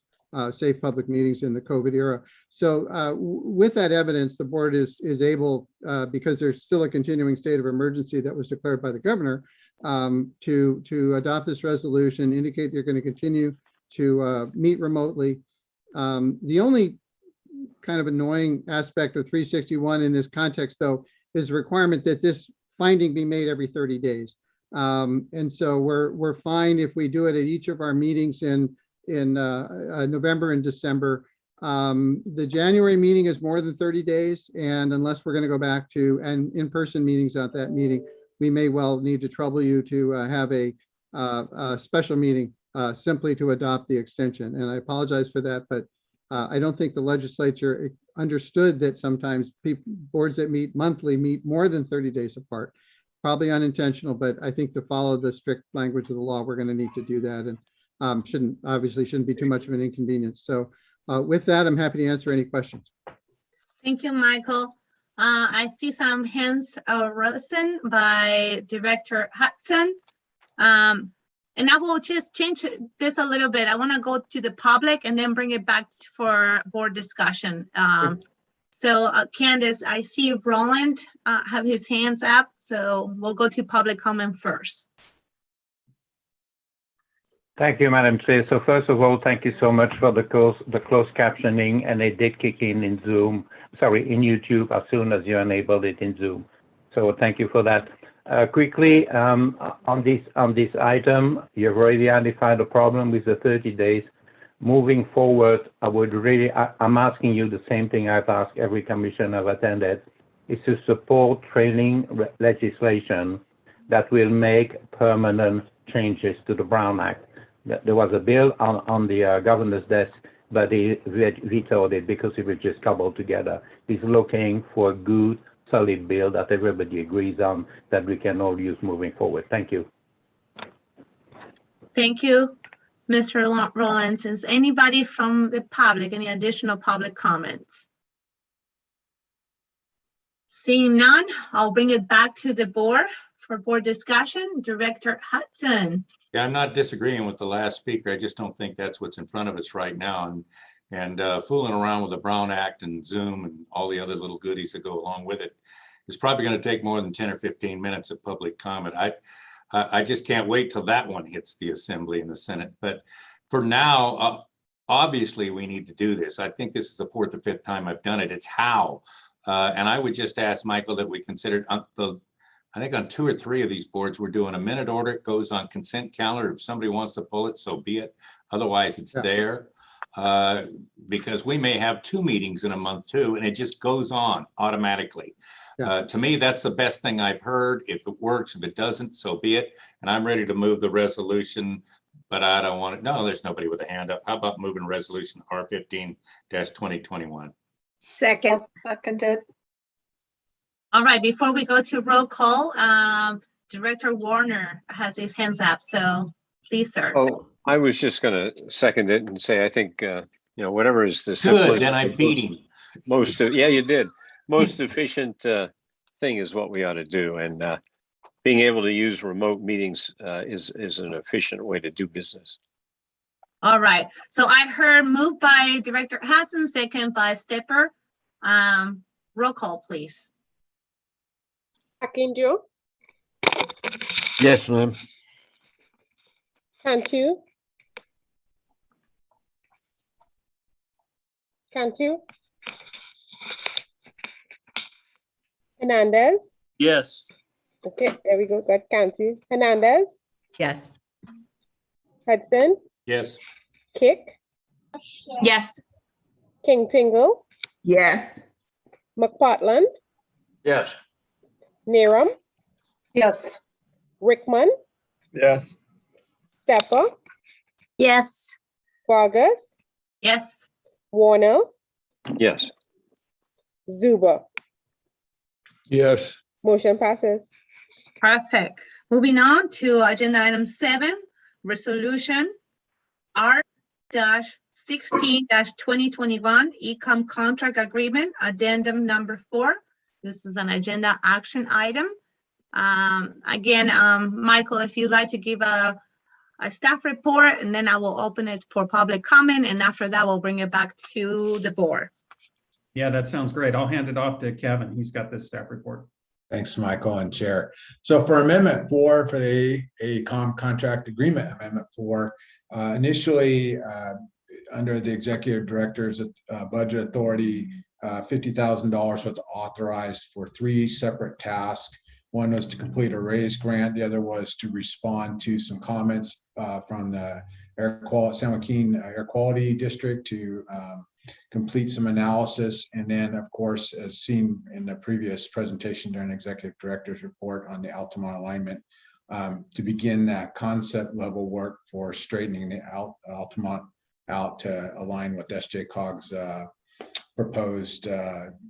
safe public meetings in the COVID era. So with that evidence, the board is able, because there's still a continuing state of emergency that was declared by the governor, to adopt this resolution, indicate they're going to continue to meet remotely. The only kind of annoying aspect of 361 in this context, though, is the requirement that this finding be made every 30 days. And so we're fine if we do it at each of our meetings in November and December. The January meeting is more than 30 days, and unless we're going to go back to in-person meetings at that meeting, we may well need to trouble you to have a special meeting simply to adopt the extension. And I apologize for that, but I don't think the legislature understood that sometimes boards that meet monthly meet more than 30 days apart. Probably unintentional, but I think to follow the strict language of the law, we're going to need to do that, and obviously shouldn't be too much of an inconvenience. So with that, I'm happy to answer any questions. Thank you, Michael. I see some hands risen by Director Hudson. And I will just change this a little bit. I want to go to the public and then bring it back for board discussion. So Candace, I see Roland have his hands up, so we'll go to public comment first. Thank you, Madam Chair. So first of all, thank you so much for the closed captioning, and it did kick in Zoom, sorry, in YouTube as soon as you enabled it in Zoom. So thank you for that. Quickly, on this item, you've already identified the problem with the 30 days. Moving forward, I'm asking you the same thing I've asked every commission I've attended, is to support trailing legislation that will make permanent changes to the Brown Act. There was a bill on the governor's desk, but he vetoed it because it was just cobbled together. He's looking for a good, solid bill that everybody agrees on, that we can all use moving forward. Thank you. Thank you, Mr. Rollins. Is anybody from the public, any additional public comments? Seeing none, I'll bring it back to the board for board discussion. Director Hudson. Yeah, I'm not disagreeing with the last speaker. I just don't think that's what's in front of us right now. And fooling around with the Brown Act and Zoom and all the other little goodies that go along with it is probably going to take more than 10 or 15 minutes of public comment. I just can't wait till that one hits the Assembly and the Senate. But for now, obviously we need to do this. I think this is the 4th or 5th time I've done it. It's how. And I would just ask Michael that we consider I think on 2 or 3 of these boards, we're doing a minute order. It goes on consent calendar. If somebody wants to pull it, so be it. Otherwise, it's there. Because we may have 2 meetings in a month too, and it just goes on automatically. To me, that's the best thing I've heard. If it works, if it doesn't, so be it. And I'm ready to move the resolution, but I don't want it. No, there's nobody with a hand up. How about moving resolution R15-2021? Second. Seconded. All right, before we go to roll call, Director Warner has his hands up, so please, sir. Oh, I was just going to second it and say, I think, whatever is the good, then I beat him. Yeah, you did. Most efficient thing is what we ought to do. And being able to use remote meetings is an efficient way to do business. All right, so I heard moved by Director Hudson, second by Stepper. Roll call, please. Akinjo, Yes, ma'am. Cantu, Hernandez. Yes. Okay, there we go. Got Cantu. Hernandez. Yes. Hudson. Yes. Kick. Yes. King Tingle. Yes. McPartland. Yes. Neeram, Yes. Rickman, Yes. Stepper, Yes. Vargas, Yes. Warner, Yes. Zuba. Yes. Motion passes. Perfect. Moving on to agenda item 7, resolution R-16-2021 e-com contract agreement, addendum number 4. This is an agenda action item. Again, Michael, if you'd like to give a staff report, and then I will open it for public comment, and after that, we'll bring it back to the board. Yeah, that sounds great. I'll hand it off to Kevin. He's got this staff report. Thanks, Michael and Chair. So for Amendment 4, for the AECOM contract agreement, Amendment 4, initially under the Executive Director's Budget Authority, $50,000 was authorized for 3 separate tasks. One was to complete a raise grant. The other was to respond to some comments from the San Joaquin Air Quality District to complete some analysis. And then, of course, as seen in the previous presentation during Executive Director's report on the Altamont alignment, to begin that concept level work for straightening the Altamont out to align with SJCOG's proposed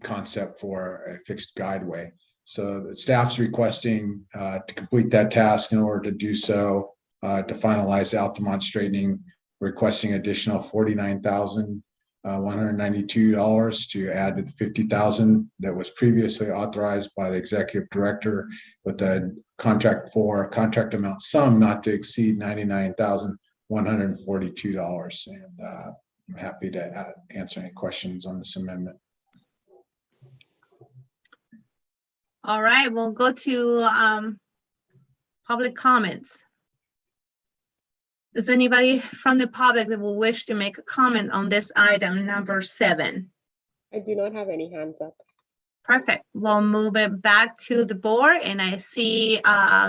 concept for a fixed guideway. So the staff's requesting to complete that task. In order to do so, to finalize Altamont straightening, requesting additional $49,192 to add to the $50,000 that was previously authorized by the Executive Director, with the contract amount sum not to exceed $99,142. And I'm happy to answer any questions on this amendment. All right, we'll go to public comments. Is anybody from the public that will wish to make a comment on this item number 7? I do not have any hands up. Perfect. We'll move it back to the board, and I see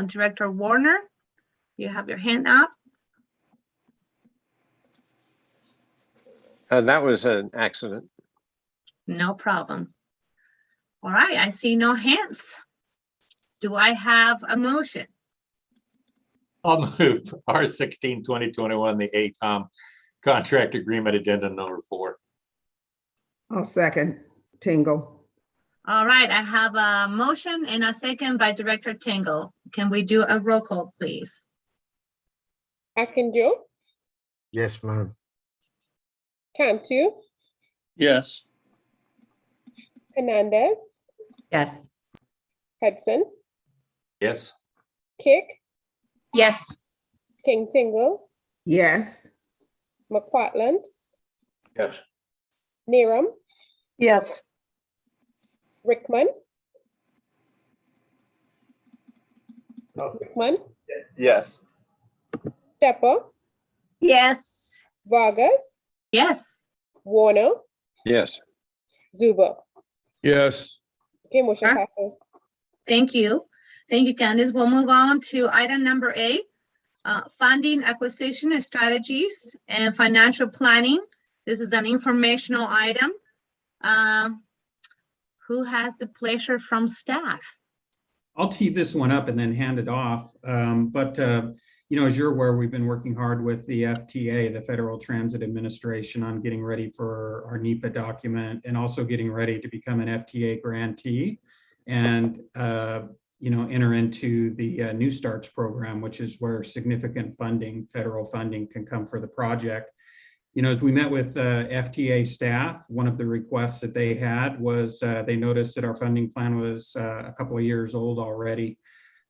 Director Warner. You have your hand up. That was an accident. No problem. All right, I see no hands. Do I have a motion? I'll move R-16-2021, the AECOM contract agreement addendum number 4. I'll second. Tingle. All right, I have a motion and a second by Director Tingle. Can we do a roll call, please? Akinjo, Yes, ma'am. Cantu, Yes. Hernandez, Yes. Hudson, Yes. Kick, Yes. King Tingle, Yes. McPartland, Yes. Neeram, Yes. Rickman, Yes. Stepper, Yes. Vargas, Yes. Warner, Yes. Zuba. Yes. Okay, motion Sure. passes. Thank you. Thank you, Candice. We'll move on to item number 8, funding, acquisition strategies, and financial planning. This is an informational item. Who has the pleasure from staff? I'll tee this one up and then hand it off. You know, as you're aware, we've been working hard with the FTA, the Federal Transit Administration, on getting ready for our NEPA document and also getting ready to become an FTA grantee and, you know, enter into the New Starts program, which is where significant funding, federal funding, can come for the project. You know, as we met with FTA staff, one of the requests that they had was they noticed that our funding plan was a couple of years old already,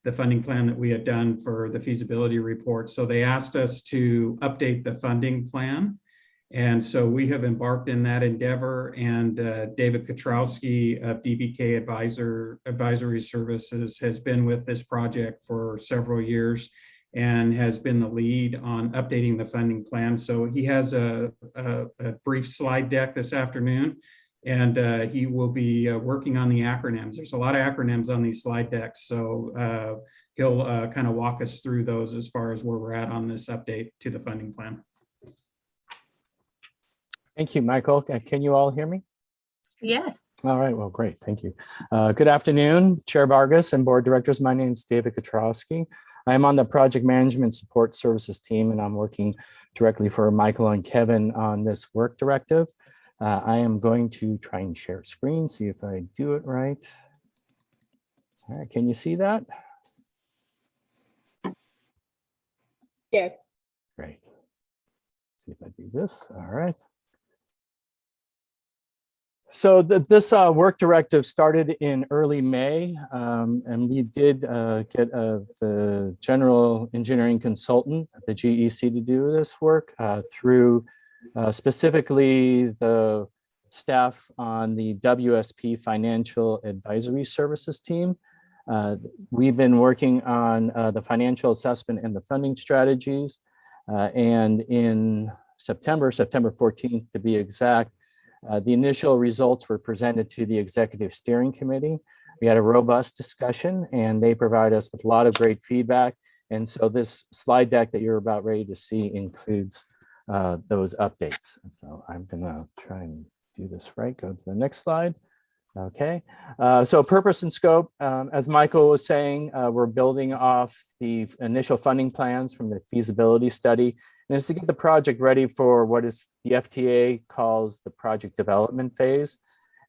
the funding plan that we had done for the feasibility report. So they asked us to update the funding plan. And so we have embarked in that endeavor, and David Katrowski of DBK Advisory Services has been with this project for several years and has been the lead on updating the funding plan. So he has a brief slide deck this afternoon, and he will be working on the acronyms. There's a lot of acronyms on these slide decks, so he'll kind of walk us through those as far as where we're at on this update to the funding plan. Thank you, Michael. Can you all hear me? Yes. All right, well, great, thank you. Good afternoon, Chair Vargas and Board Directors. My name is David Katrowski. I'm on the Project Management Support Services team, and I'm working directly for Michael and Kevin on this work directive. I am going to try and share screen, see if I do it right. All right, can you see that? Yes. Great. See if I do this. All right. So this work directive started in early May, and we did get the general engineering consultant at the GEC to do this work through specifically the staff on the WSP Financial Advisory Services team. We've been working on the financial assessment and the funding strategies, and in September 14th to be exact, the initial results were presented to the Executive Steering Committee. We had a robust discussion and they provide us with a lot of great feedback. And so this slide deck that you're about ready to see includes those updates. And so I'm gonna try and do this right. Go to the next slide. Okay, so purpose and scope, as Michael was saying, we're building off the initial funding plans from the feasibility study. And it's to get the project ready for what is the FTA calls the project development phase.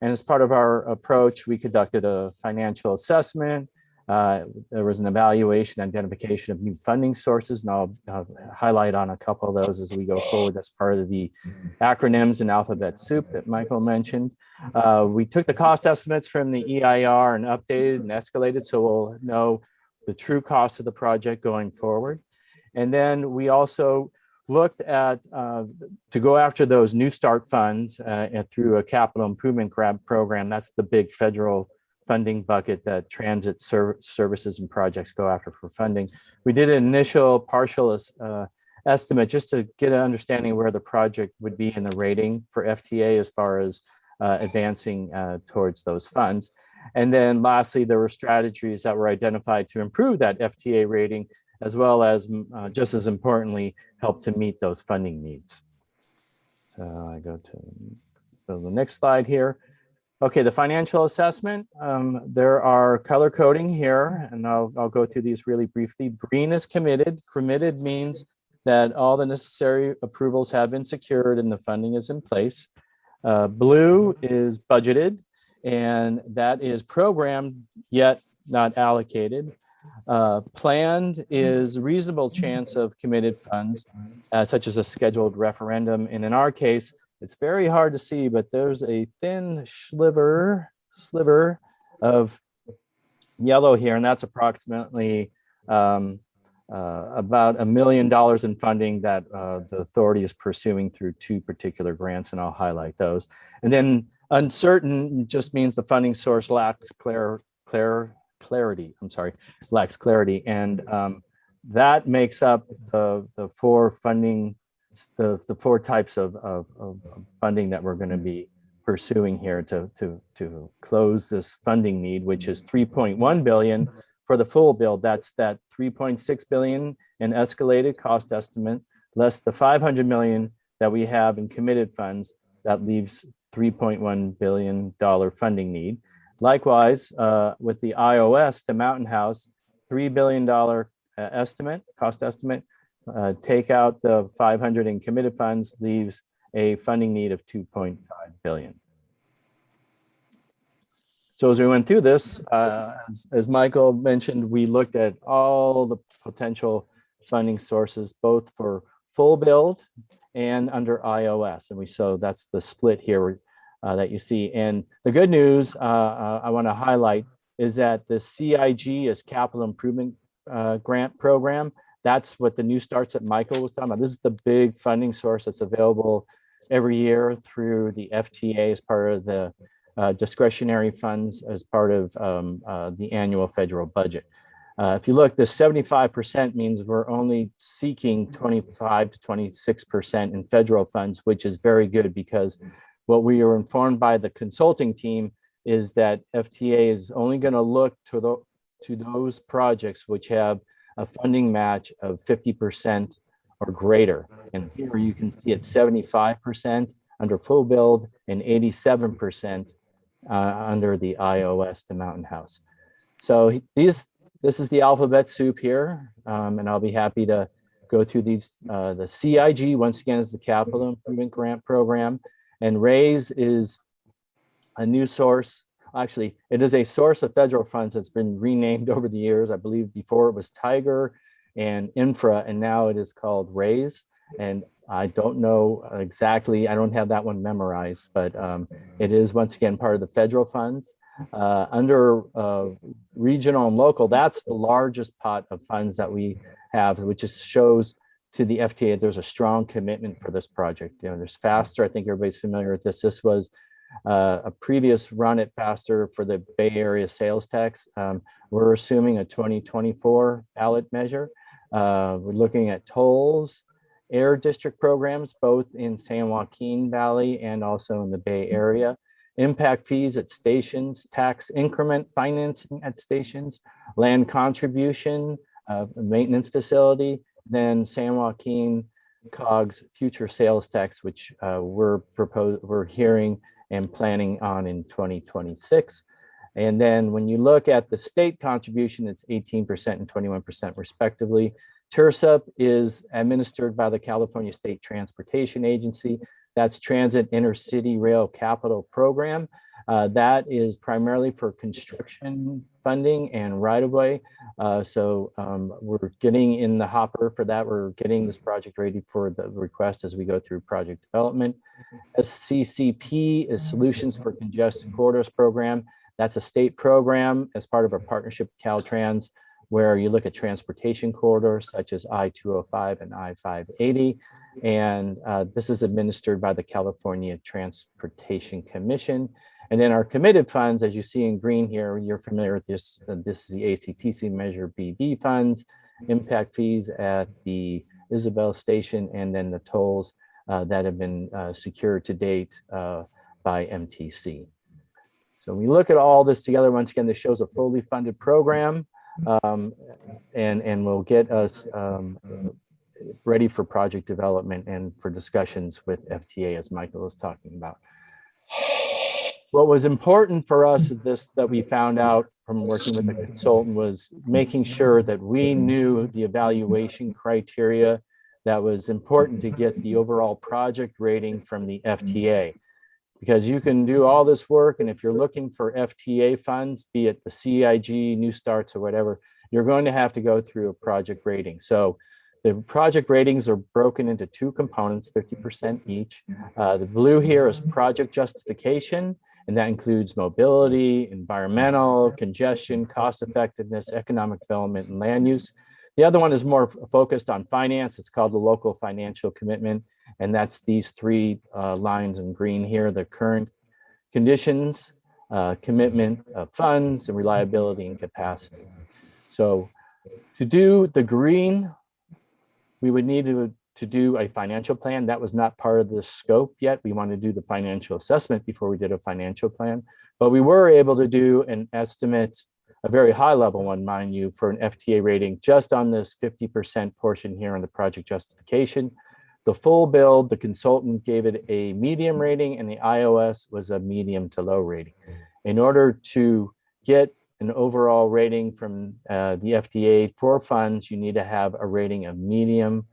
And as part of our approach, we conducted a financial assessment. There was an evaluation, identification of new funding sources, and I'll highlight on a couple of those as we go forward as part of the acronyms and alphabet soup that Michael mentioned. We took the cost estimates from the EIR and updated and escalated, so we'll know the true cost of the project going forward. And then we also looked at to go after those new start funds and through a capital improvement grant program. That's the big federal funding bucket that transit services and projects go after for funding. We did an initial partial estimate just to get an understanding of where the project would be in the rating for FTA as far as advancing towards those funds. And then lastly, there were strategies that were identified to improve that FTA rating, as well as just as importantly, help to meet those funding needs. So I go to the next slide here. Okay, the financial assessment, there are color coding here, and I'll go through these really briefly. Green is committed. Committed means that all the necessary approvals have been secured and the funding is in place. Blue is budgeted, and that is programmed yet not allocated. Planned is reasonable chance of committed funds, such as a scheduled referendum. And in our case, it's very hard to see, but there's a thin sliver of yellow here, and that's approximately about $1 million in funding that the authority is pursuing through 2 particular grants, and I'll highlight those. And then uncertain just means the funding source lacks clarity, lacks clarity. And that makes up the 4 funding, the 4 types of funding that we're going to be pursuing here to close this funding need, which is $3.1 billion for the full build. That's that $3.6 billion in escalated cost estimate, less the $500 million that we have in committed funds. That leaves $3.1 billion funding need. Likewise, with the IOS to Mountain House, $3 billion cost estimate, take out the 500 in committed funds, leaves a funding need of 2.5 billion. So as we went through this, as Michael mentioned, we looked at all the potential funding sources, both for full build and under IOS. And we saw that's the split here that you see. And the good news I want to highlight is that the CIG is Capital Improvement Grant Program. That's what the new starts that Michael was talking about. This is the big funding source that's available every year through the FTA as part of the discretionary funds as part of the annual federal budget. If you look, the 75% means we're only seeking 25 to 26% in federal funds, which is very good, because what we are informed by the consulting team is that FTA is only going to look to those projects which have a funding match of 50% or greater. And here you can see it's 75% under full build and 87% under the iOS to Mountain House. So this is the alphabet soup here, and I'll be happy to go through these. The CIG, once again, is the Capital Improvement Grant Program, and RAISE is a new source. Actually, it is a source of federal funds that's been renamed over the years. I believe before it was Tiger and Infra, and now it is called RAISE. And I don't know exactly, I don't have that one memorized, but it is once again part of the federal funds. Under regional and local, that's the largest pot of funds that we have, which just shows to the FTA there's a strong commitment for this project. You know, there's FASTER. I think everybody's familiar with this. This was a previous run at FASTER for the Bay Area sales tax. We're assuming a 2024 ballot measure. We're looking at tolls, air district programs, both in San Joaquin Valley and also in the Bay Area. Impact fees at stations, tax increment financing at stations, land contribution, maintenance facility, then San Joaquin COGS future sales tax, which we're hearing and planning on in 2026. And then when you look at the state contribution, it's 18% and 21% respectively. TIRSUP is administered by the California State Transportation Agency. That's Transit Intercity Rail Capital Program. That is primarily for construction funding and right-of-way. So we're getting in the hopper for that. We're getting this project ready for the request as we go through project development. SCCP is Solutions for Congested Corridors Program. That's a state program as part of our partnership with Caltrans, where you look at transportation corridors such as I-205 and I-580. And this is administered by the California Transportation Commission. And then our committed funds, as you see in green here, you're familiar with this. This is the ACTC Measure BB funds, impact fees at the Isabel Station, and then the tolls that have been secured to date by MTC. So when we look at all this together, once again, this shows a fully funded program, and will get us ready for project development and for discussions with FTA, as Michael was talking about. What was important for us that we found out from working with the consultant was making sure that we knew the evaluation criteria that was important to get the overall project rating from the FTA. Because you can do all this work, and if you're looking for FTA funds, be it the CIG, New Starts, or whatever, you're going to have to go through a project rating. So the project ratings are broken into two components, 50% each. The blue here is project justification, and that includes mobility, environmental, congestion, cost effectiveness, economic development, and land use. The other one is more focused on finance. It's called the local financial commitment. And that's these three lines in green here, the current conditions, commitment of funds, and reliability and capacity. So to do the green, we would need to do a financial plan. That was not part of the scope yet. We wanted to do the financial assessment before we did a financial plan. But we were able to do an estimate, a very high level one, mind you, for an FTA rating just on this 50% portion here on the project justification. The full build, the consultant gave it a medium rating, and the iOS was a medium to low rating. In order to get an overall rating from the FDA for funds, you need to have a rating of medium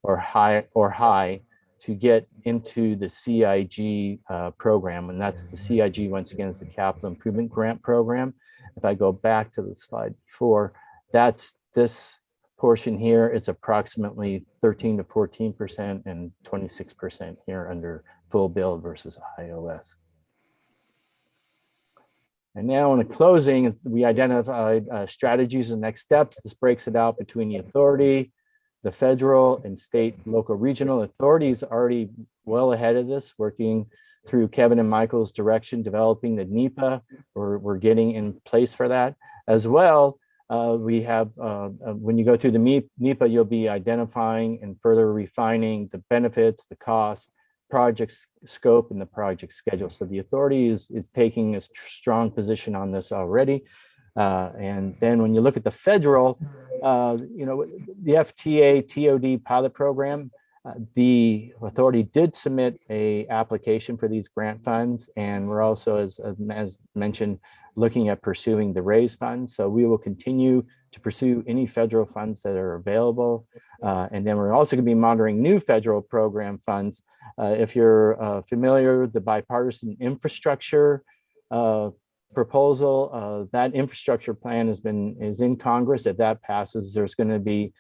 or high to get into the CIG program. And that's the CIG, once again, is the Capital Improvement Grant Program. If I go back to the slide before, that's this portion here. It's approximately 13 to 14% and 26% here under full build versus iOS. And now in the closing, we identified strategies and next steps. This breaks it out between the authority, the federal and state, local, regional. Authorities already well ahead of this, working through Kevin and Michael's direction, developing the NEPA. We're getting in place for that. As well, we have, when you go through the NEPA, you'll be identifying and further refining the benefits, the costs, project scope, and the project schedule. So the authority is taking a strong position on this already. And then when you look at the federal, the FTA TOD pilot program, The authority did submit a application for these grant funds, and we're also, as mentioned, looking at pursuing the raise funds. So we will continue to pursue any federal funds that are available. And then we're also going to be monitoring new federal program funds. If you're familiar with the bipartisan infrastructure proposal, that infrastructure plan is in Congress. If that passes, there's going to be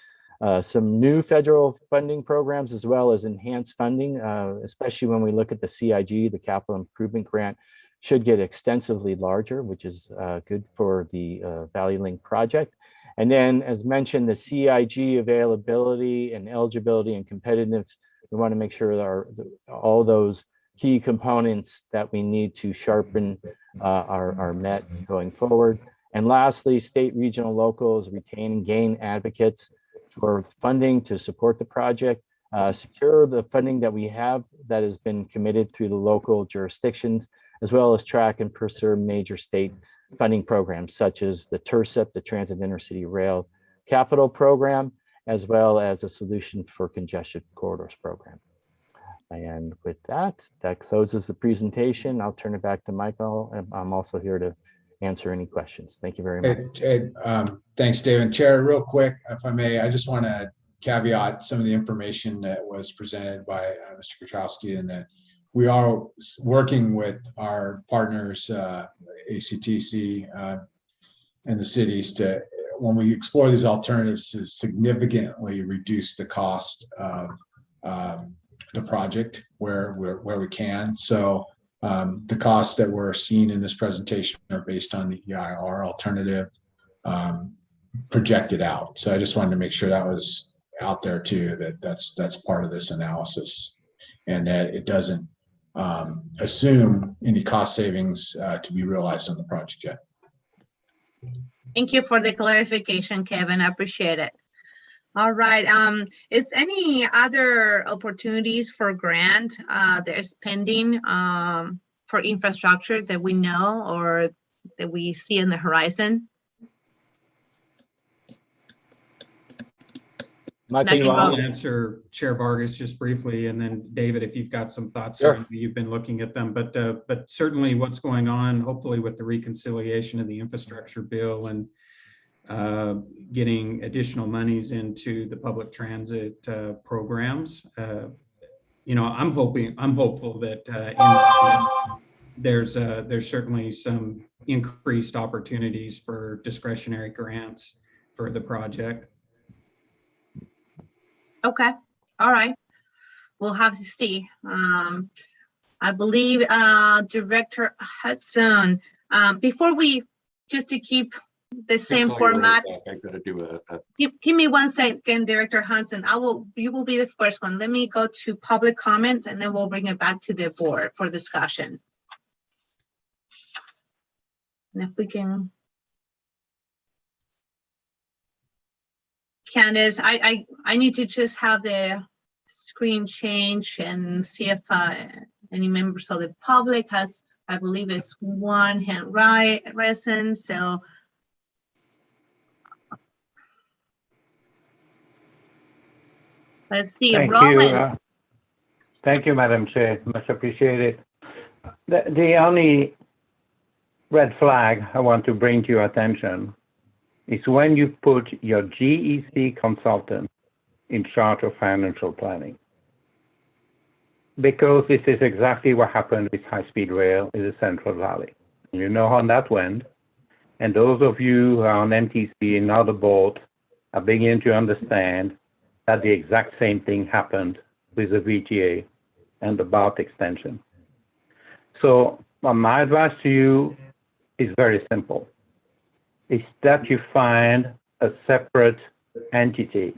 some new federal funding programs as well as enhanced funding, especially when we look at the CIG, the Capital Improvement Grant, should get extensively larger, which is good for the Valley Link project. And then, as mentioned, the CIG availability and eligibility and competitiveness, we want to make sure that all those key components that we need to sharpen are met going forward. And lastly, state, regional, locals retain and gain advocates for funding to support the project, secure the funding that we have that has been committed through the local jurisdictions, as well as track and pursue major state funding programs such as the TIRCEP, the Transit Intercity Rail Capital Program, as well as a Solution for Congestion Corridors Program. And with that, that closes the presentation. I'll turn it back to Michael. And I'm also here to answer any questions. Thank you very much. Thanks, David. Chair, real quick, if I may, I just want to caveat some of the information that was presented by Mr. Petrowski, and that we are working with our partners, ACTC and the cities, to, when we explore these alternatives, to significantly reduce the cost of the project where we can. So the costs that we're seeing in this presentation are based on the EIR alternative projected out. So I just wanted to make sure that was out there too, that's part of this analysis, and that it doesn't assume any cost savings to be realized on the project yet. Thank you for the clarification, Kevin. I appreciate it. All right. Is any other opportunities for grant there's pending for infrastructure that we know or that we see in the horizon? Michael, I'll answer Chair Vargas just briefly, and then David, if you've got some thoughts, sure. You've been looking at them, but certainly what's going on, hopefully with the reconciliation of the infrastructure bill and getting additional monies into the public transit programs. I'm hopeful that there's certainly some increased opportunities for discretionary grants for the project. Okay, all right. We'll have to see. I believe Director Hudson, before we, just to keep the same format. I'm gonna do Give me 1 second, Director Hudson. You will be the first one. Let me go to public comments and then we'll bring it back to the board for discussion. And if we can. Candace, I need to just have the screen change and see if any members of the public has, I believe it's one hand raised, so. Let's see, Roland. Thank you, Madam Chair, much appreciated. The only red flag I want to bring to your attention is when you put your GEC consultant in charge of financial planning. Because this is exactly what happened with high-speed rail in the Central Valley. You know how that went. And those of you who are on MTC and other board are beginning to understand that the exact same thing happened with the VTA and the BART extension. So my advice to you is very simple. Is that you find a separate entity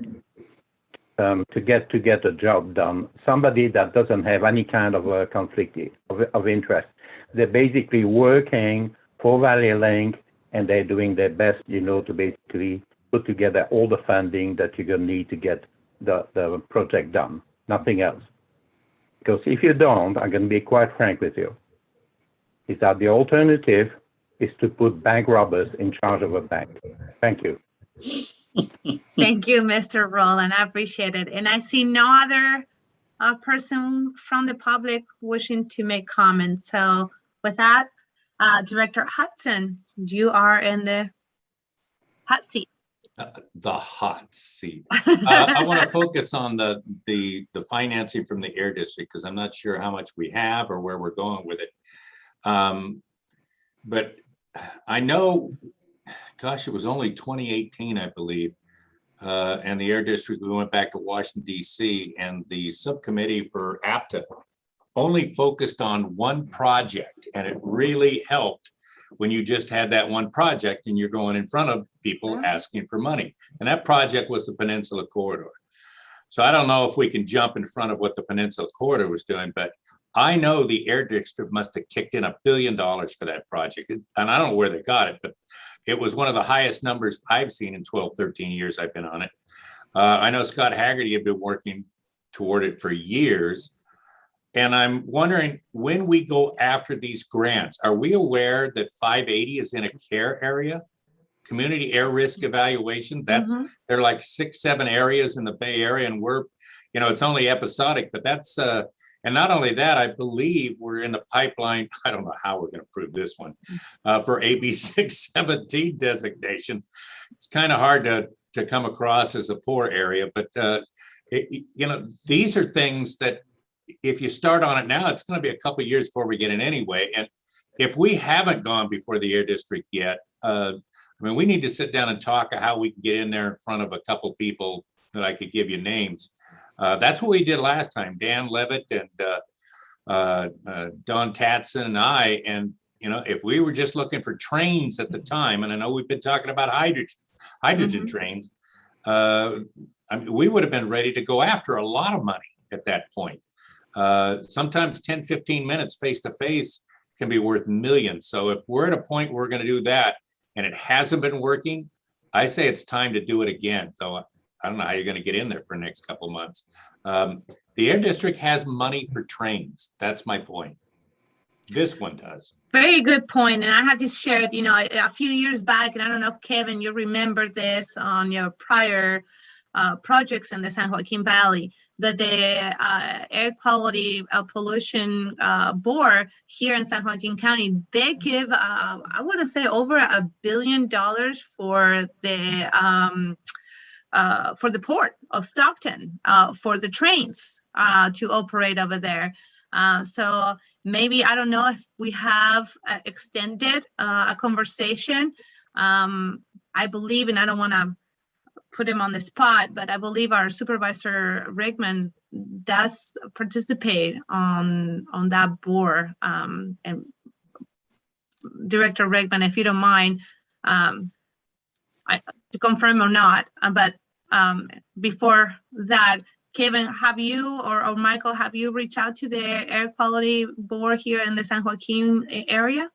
to get the job done, somebody that doesn't have any kind of a conflict of interest. They're basically working for Valley Link, and they're doing their best, to basically put together all the funding that you're going to need to get the project done, nothing else. Because if you don't, I'm going to be quite frank with you, is that the alternative is to put bank robbers in charge of a bank. Thank you. Thank you, Mr. Roland. I appreciate it. And I see no other person from the public wishing to make comments. So with that, Director Hudson, you are in the hot seat. The hot seat. I want to focus on the financing from the Air District because I'm not sure how much we have or where we're going with it. But I know, gosh, it was only 2018, I believe, and the Air District, we went back to Washington, D.C., and the subcommittee for APTA only focused on one project, and it really helped when you just had that one project and you're going in front of people asking for money. And that project was the Peninsula Corridor. So I don't know if we can jump in front of what the Peninsula Corridor was doing, but I know the Air District must have kicked in $1 billion for that project. And I don't know where they got it, but it was one of the highest numbers I've seen in 12, 13 years I've been on it. I know Scott Haggerty had been working toward it for years. And I'm wondering, when we go after these grants, are we aware that 580 is in a CARE area? Community Air Risk Evaluation. There are like 6, 7 areas in the Bay Area, and we're, it's only episodic, but that's, and not only that, I believe we're in the pipeline. I don't know how we're going to prove this one for AB 617 designation. It's kind of hard to come across as a poor area, but these are things that if you start on it now, it's going to be a couple of years before we get in anyway. And if we haven't gone before the Air District yet, we need to sit down and talk how we can get in there in front of a couple of people that I could give you names. That's what we did last time. Dan Levitt and Don Tatson and I. And, if we were just looking for trains at the time, and I know we've been talking about hydrogen trains, we would have been ready to go after a lot of money at that point. Sometimes 10, 15 minutes face-to-face can be worth millions. So if we're at a point where we're going to do that and it hasn't been working, I say it's time to do it again. So I don't know how you're going to get in there for the next couple of months. The Air District has money for trains. That's my point. This one does. Very good point. And I have just shared, a few years back, and I don't know if Kevin, you remember this on your prior projects in the San Joaquin Valley, that the air quality pollution board here in San Joaquin County, they give, I want to say, over $1 billion for the port of Stockton, for the trains to operate over there. So maybe, I don't know if we have extended a conversation. I believe, and I don't want to put him on the spot, but I believe our Supervisor Rickman does participate on that board. And Director Rickman, if you don't mind, to confirm or not, but before that, Kevin, have you or Michael, have you reached out to the air quality board here in the San Joaquin area?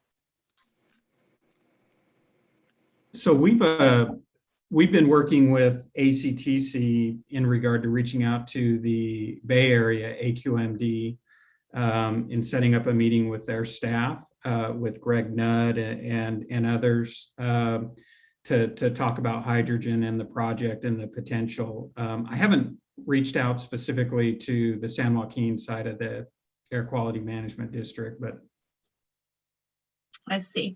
So we've been working with ACTC in regard to reaching out to the Bay Area AQMD in setting up a meeting with their staff, with Greg Nudd and others to talk about hydrogen and the project and the potential. I haven't reached out specifically to the San Joaquin side of the Air Quality Management District, but I see.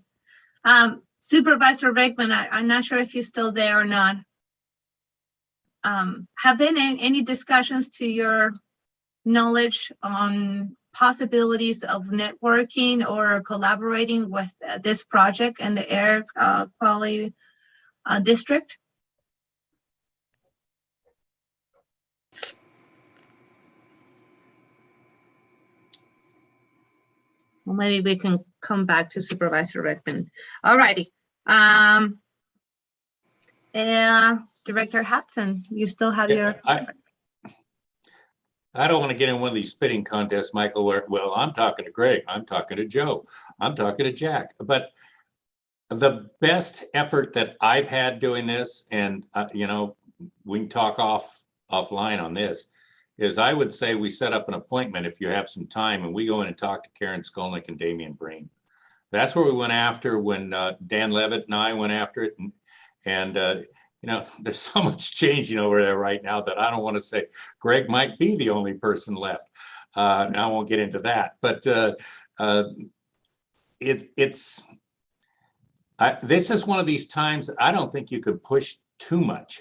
Supervisor Rickman, I'm not sure if you're still there or not. Have been any discussions to your knowledge on possibilities of networking or collaborating with this project and the Air Quality District? Well, maybe we can come back to Supervisor Rickman. All righty. Director Hudson, you still have your... I don't want to get in one of these spitting contests, Michael, where, well, I'm talking to Greg, I'm talking to Joe, I'm talking to Jack. But the best effort that I've had doing this, and we can talk offline on this, is I would say we set up an appointment if you have some time and we go in and talk to Karen Skolnick and Damian Breen. That's where we went after when Dan Levitt and I went after it. And there's so much changing over there right now that I don't want to say Greg might be the only person left. And I won't get into that, but this is one of these times that I don't think you can push too much.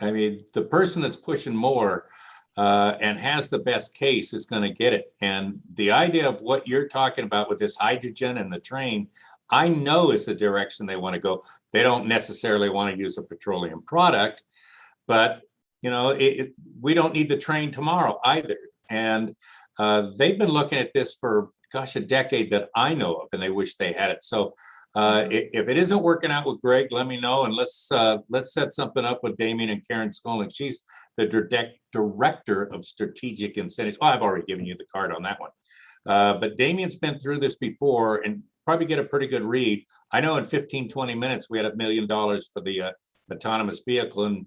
I mean, the person that's pushing more and has the best case is going to get it. And the idea of what you're talking about with this hydrogen and the train, I know is the direction they want to go. They don't necessarily want to use a petroleum product, but we don't need the train tomorrow either. And they've been looking at this for, gosh, a decade that I know of, and they wish they had it. So if it isn't working out with Greg, let me know, and let's set something up with Damien and Karen Skolnick. She's the director of strategic incentives. Oh, I've already given you the card on that one. But Damien's been through this before and probably get a pretty good read. I know in 15, 20 minutes, we had $1 million for the autonomous vehicle, and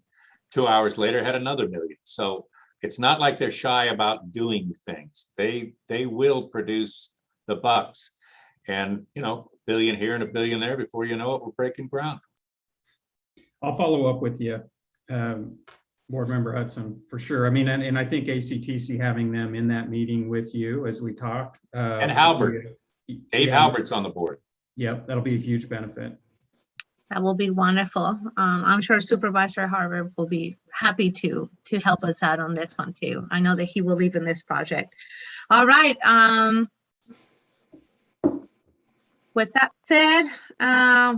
2 hours later had another $1 million. So it's not like they're shy about doing things. They will produce the bucks, and $1 billion here and $1 billion there. Before you know it, we're breaking ground. I'll follow up with you, Board Member Hudson, for sure. I mean, and I think ACTC having them in that meeting with you as we talked. And Halbert, Dave Halbert's on the board. Yep, that'll be a huge benefit. That will be wonderful. I'm sure Supervisor Harvard will be happy to help us out on this one too. I know that he will lead in this project. All right. With that said,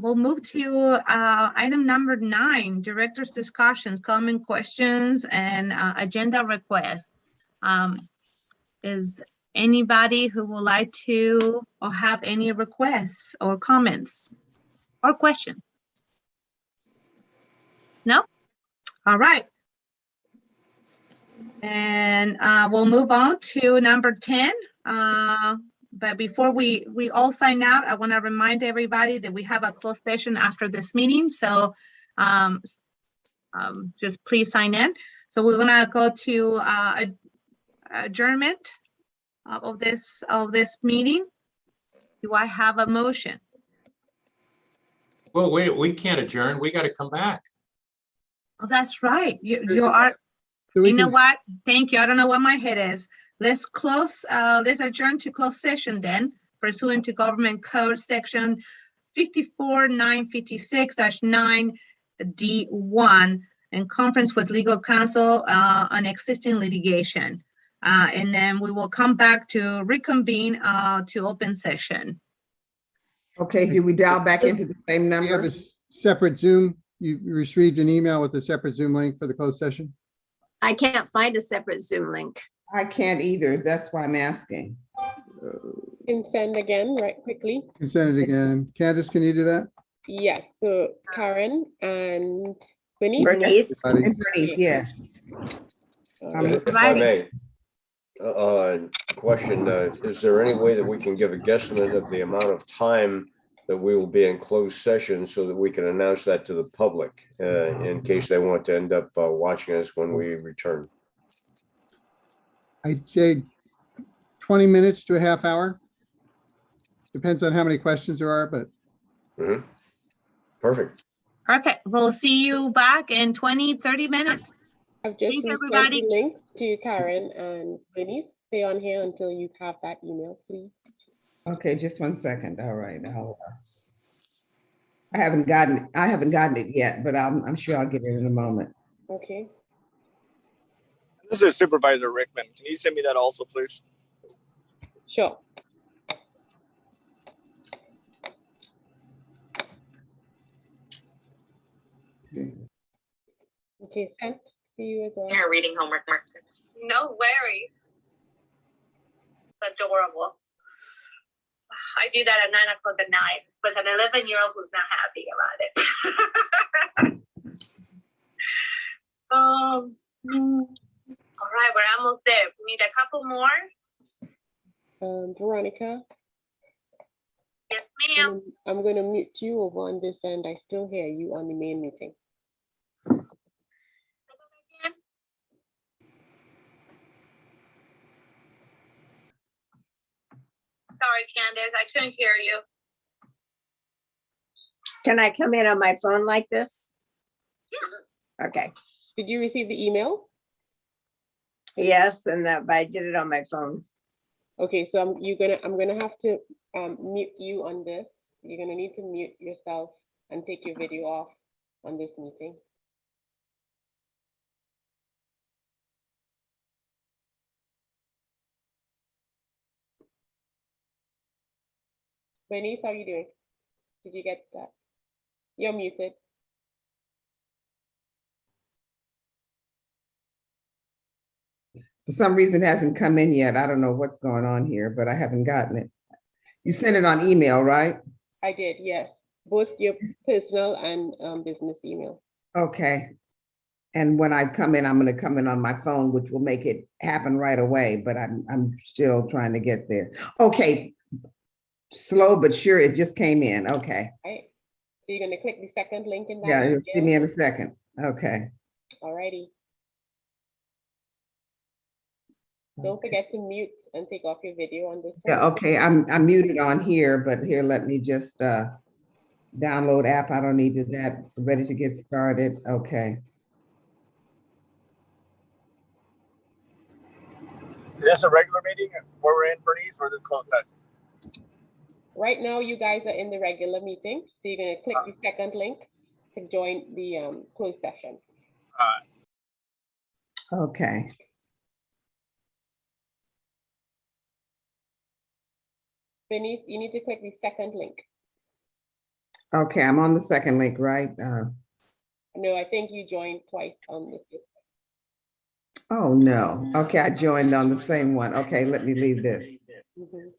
we'll move to item number 9, Director's Discussions, Common Questions, and Agenda Requests. Is anybody who would like to or have any requests or comments or questions? No? All right. And we'll move on to number 10. But before we all sign out, I want to remind everybody that we have a closed session after this meeting. So just please sign in. So we're going to go to adjournment of this meeting. Do I have a motion? Well, we can't adjourn. We got to come back. Oh, that's right. You are. So You know what? Thank you. I don't know what my head is. Let's adjourn to closed session then, pursuant to Government Code Section 54956-9D1, in conference with legal counsel on existing litigation. And then we will come back to reconvene to open session. Okay, do we dial back into the same We have number? a separate Zoom. You received an email with a separate Zoom link for the closed session? I can't find a separate Zoom link. I can't either. That's why I'm asking. Can send again, right, quickly. Can send it again. Candace, can you do that? Yes, so Karen and Winnie. Bernice, Everybody. and Bernice, yes. If I may, question, is there any way that we can give a guesstimate of the amount of time that we will be in closed session so that we can announce that to the public in case they want to end up watching us when we return? I'd say 20 minutes to a half hour. Depends on how many questions there are, but. Perfect. Perfect. We'll see you back in 20-30 minutes. I've just Thank sent everybody. the links to Karen and Winnie. Stay on here until you have that email, please. Okay, just 1 second. All right. I haven't gotten it yet, but I'm sure I'll get it in a moment. Okay. This is Supervisor Rickman. Can you send me that also, please? Sure. Okay, sent to you as well. You're reading homework. No worries. Adorable. I do that at 9 o'clock at night with an 11-year-old who's not happy about it. All right, we're almost there. We need a couple more. Veronica. Yes, ma'am. I'm going to mute you over on this end. I still hear you on the main meeting. Sorry, Candace, I couldn't hear you. Can I come in on my phone like this? Yeah. Okay, Did you receive the email? yes, and that, but I did it on my phone. Okay, so I'm gonna have to mute you on this. You're gonna need to mute yourself and take your video off on this meeting. Bernice, how are you doing? Did you get that? You're muted. For some reason, it hasn't come in yet. I don't know what's going on here, but I haven't gotten it. You sent it on email, right? I did, yes. Both your personal and business email. Okay. And when I come in, I'm gonna come in on my phone, which will make it happen right away, but I'm still trying to get there. Okay. Slow but sure, it just came in. Okay. Right. So you're gonna click the second link in that Yeah, you'll see me email? in a second. Okay. Alrighty. Don't forget to mute and take off your video on this Yeah, one. okay, I'm muted on here, but here, let me just download app. I don't need to do that. Ready to get started. Okay. Is this a regular meeting where we're in, Bernice, or the closed session? Right now, you guys are in the regular meeting, so you're gonna click the second link to join the closed session. Okay. Bernice, you need to click the second link. Okay, I'm on the second link, right? No, I think you joined twice on this. Oh, no. Okay, I joined on the same one. Okay, let me leave this. Mhm.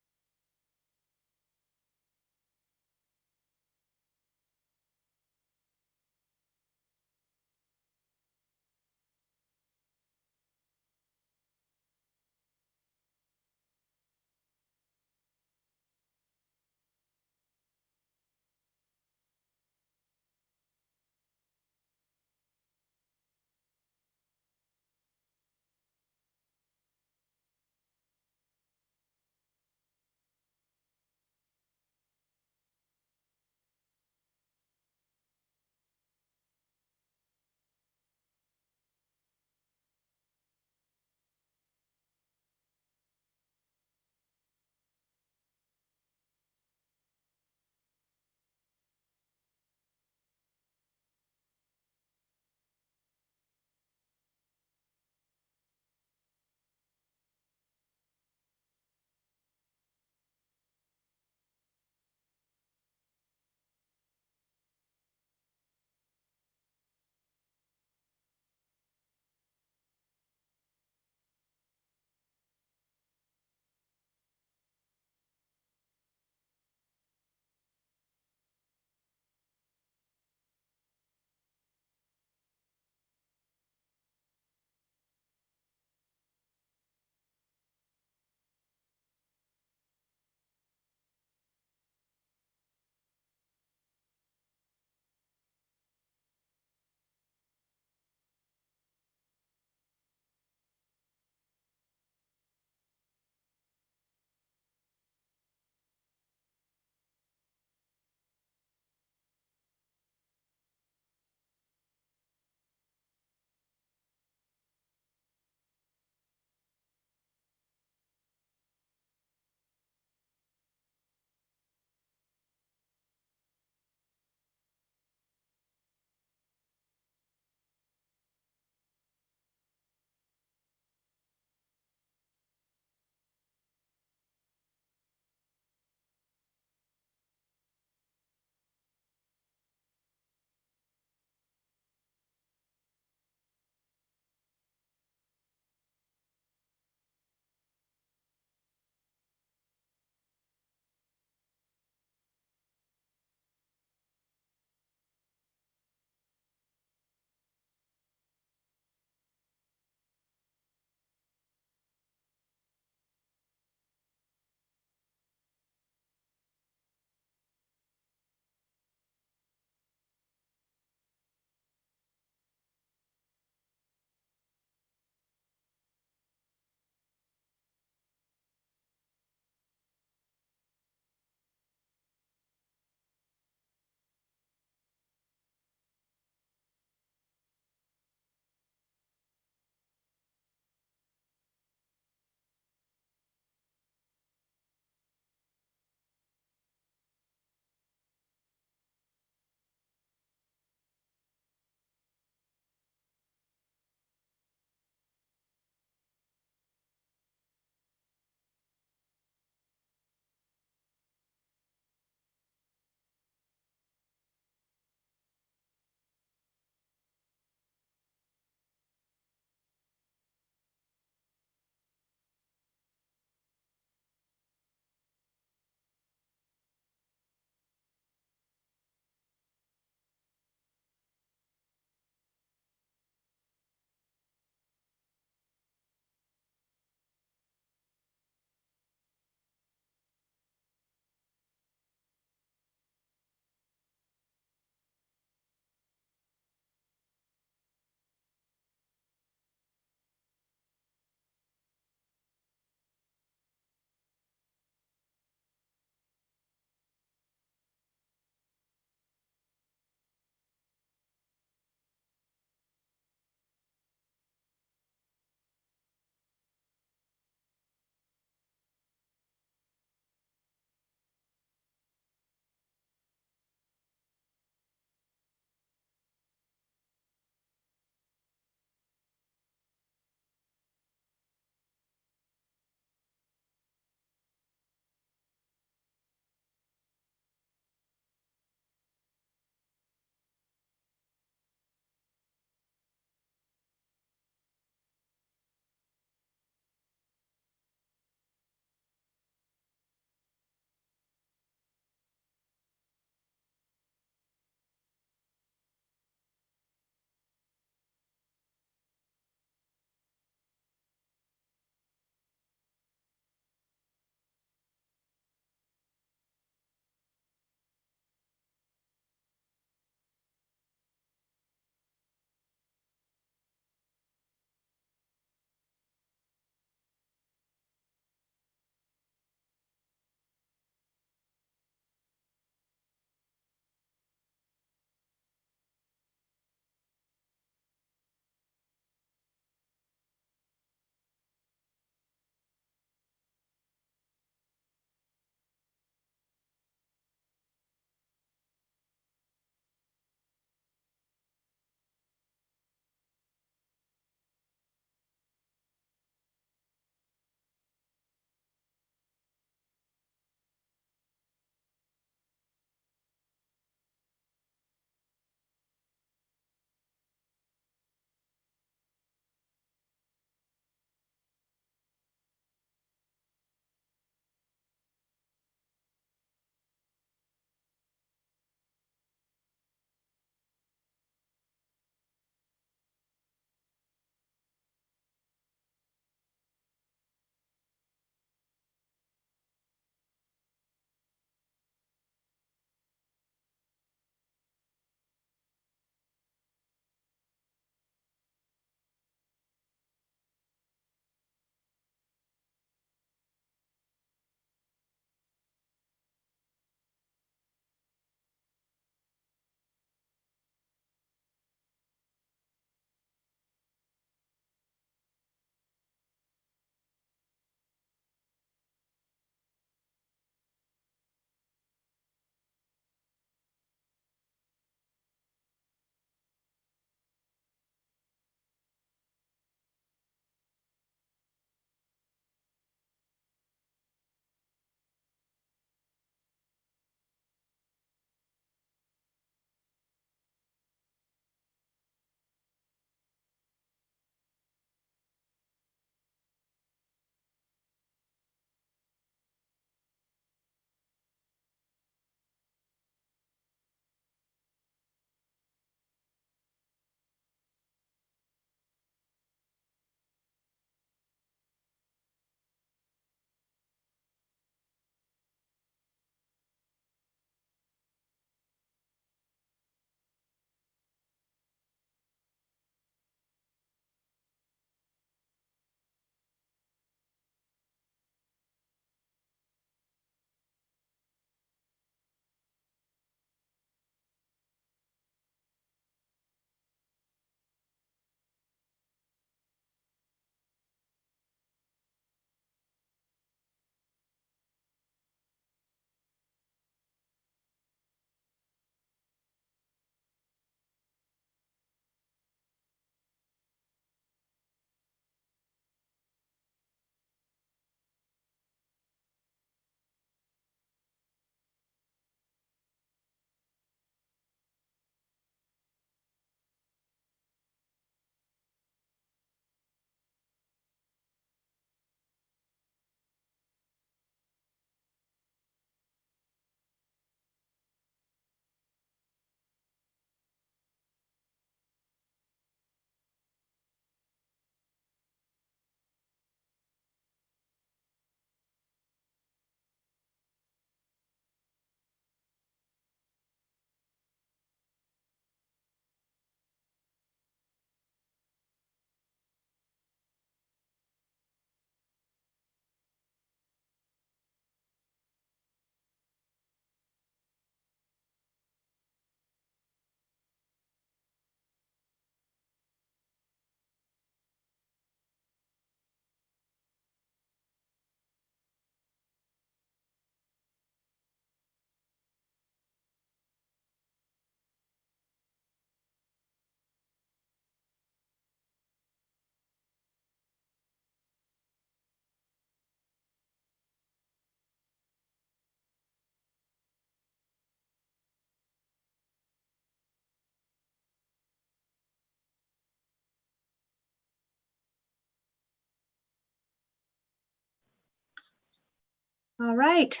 All right,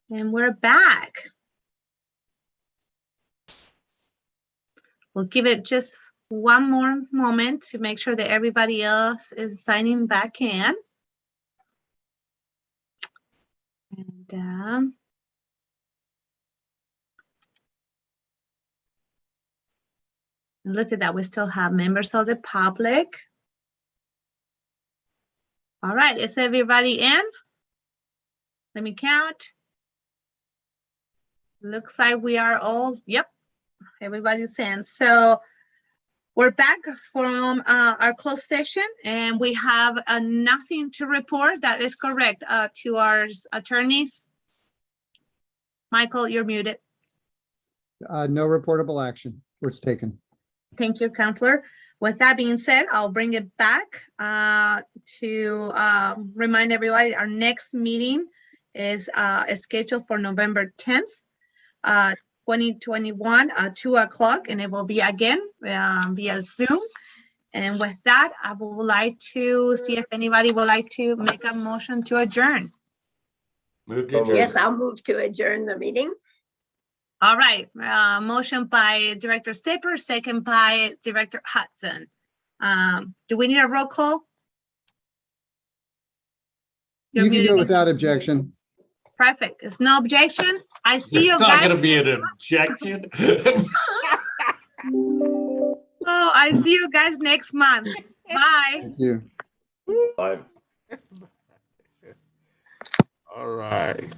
and we're back. We'll give it just one more moment to make sure that everybody else is signing back in. And look at that, we still have members of the public. All right, is everybody in? Let me count. Looks like we are all, yep, everybody's in. So we're back from our closed session and we have nothing to report. That is correct to our attorneys. Michael, you're muted. No reportable action was taken. Thank you, Counselor. With that being said, I'll bring it back to remind everybody our next meeting is scheduled for November 10th, 2021, 2 o'clock, and it will be again via Zoom. And with that, I would like to see if anybody would like to make a motion to adjourn. Move to adjourn. Yes, I'll move to adjourn the meeting. All right, motion by Director Stipper, second by Director Hudson. Do we need a roll call? You can do it without objection. Perfect. There's no objection. I see you It's not guys. gonna be an objection. Oh, I see you guys next month. Bye. Thank you. Bye. All right.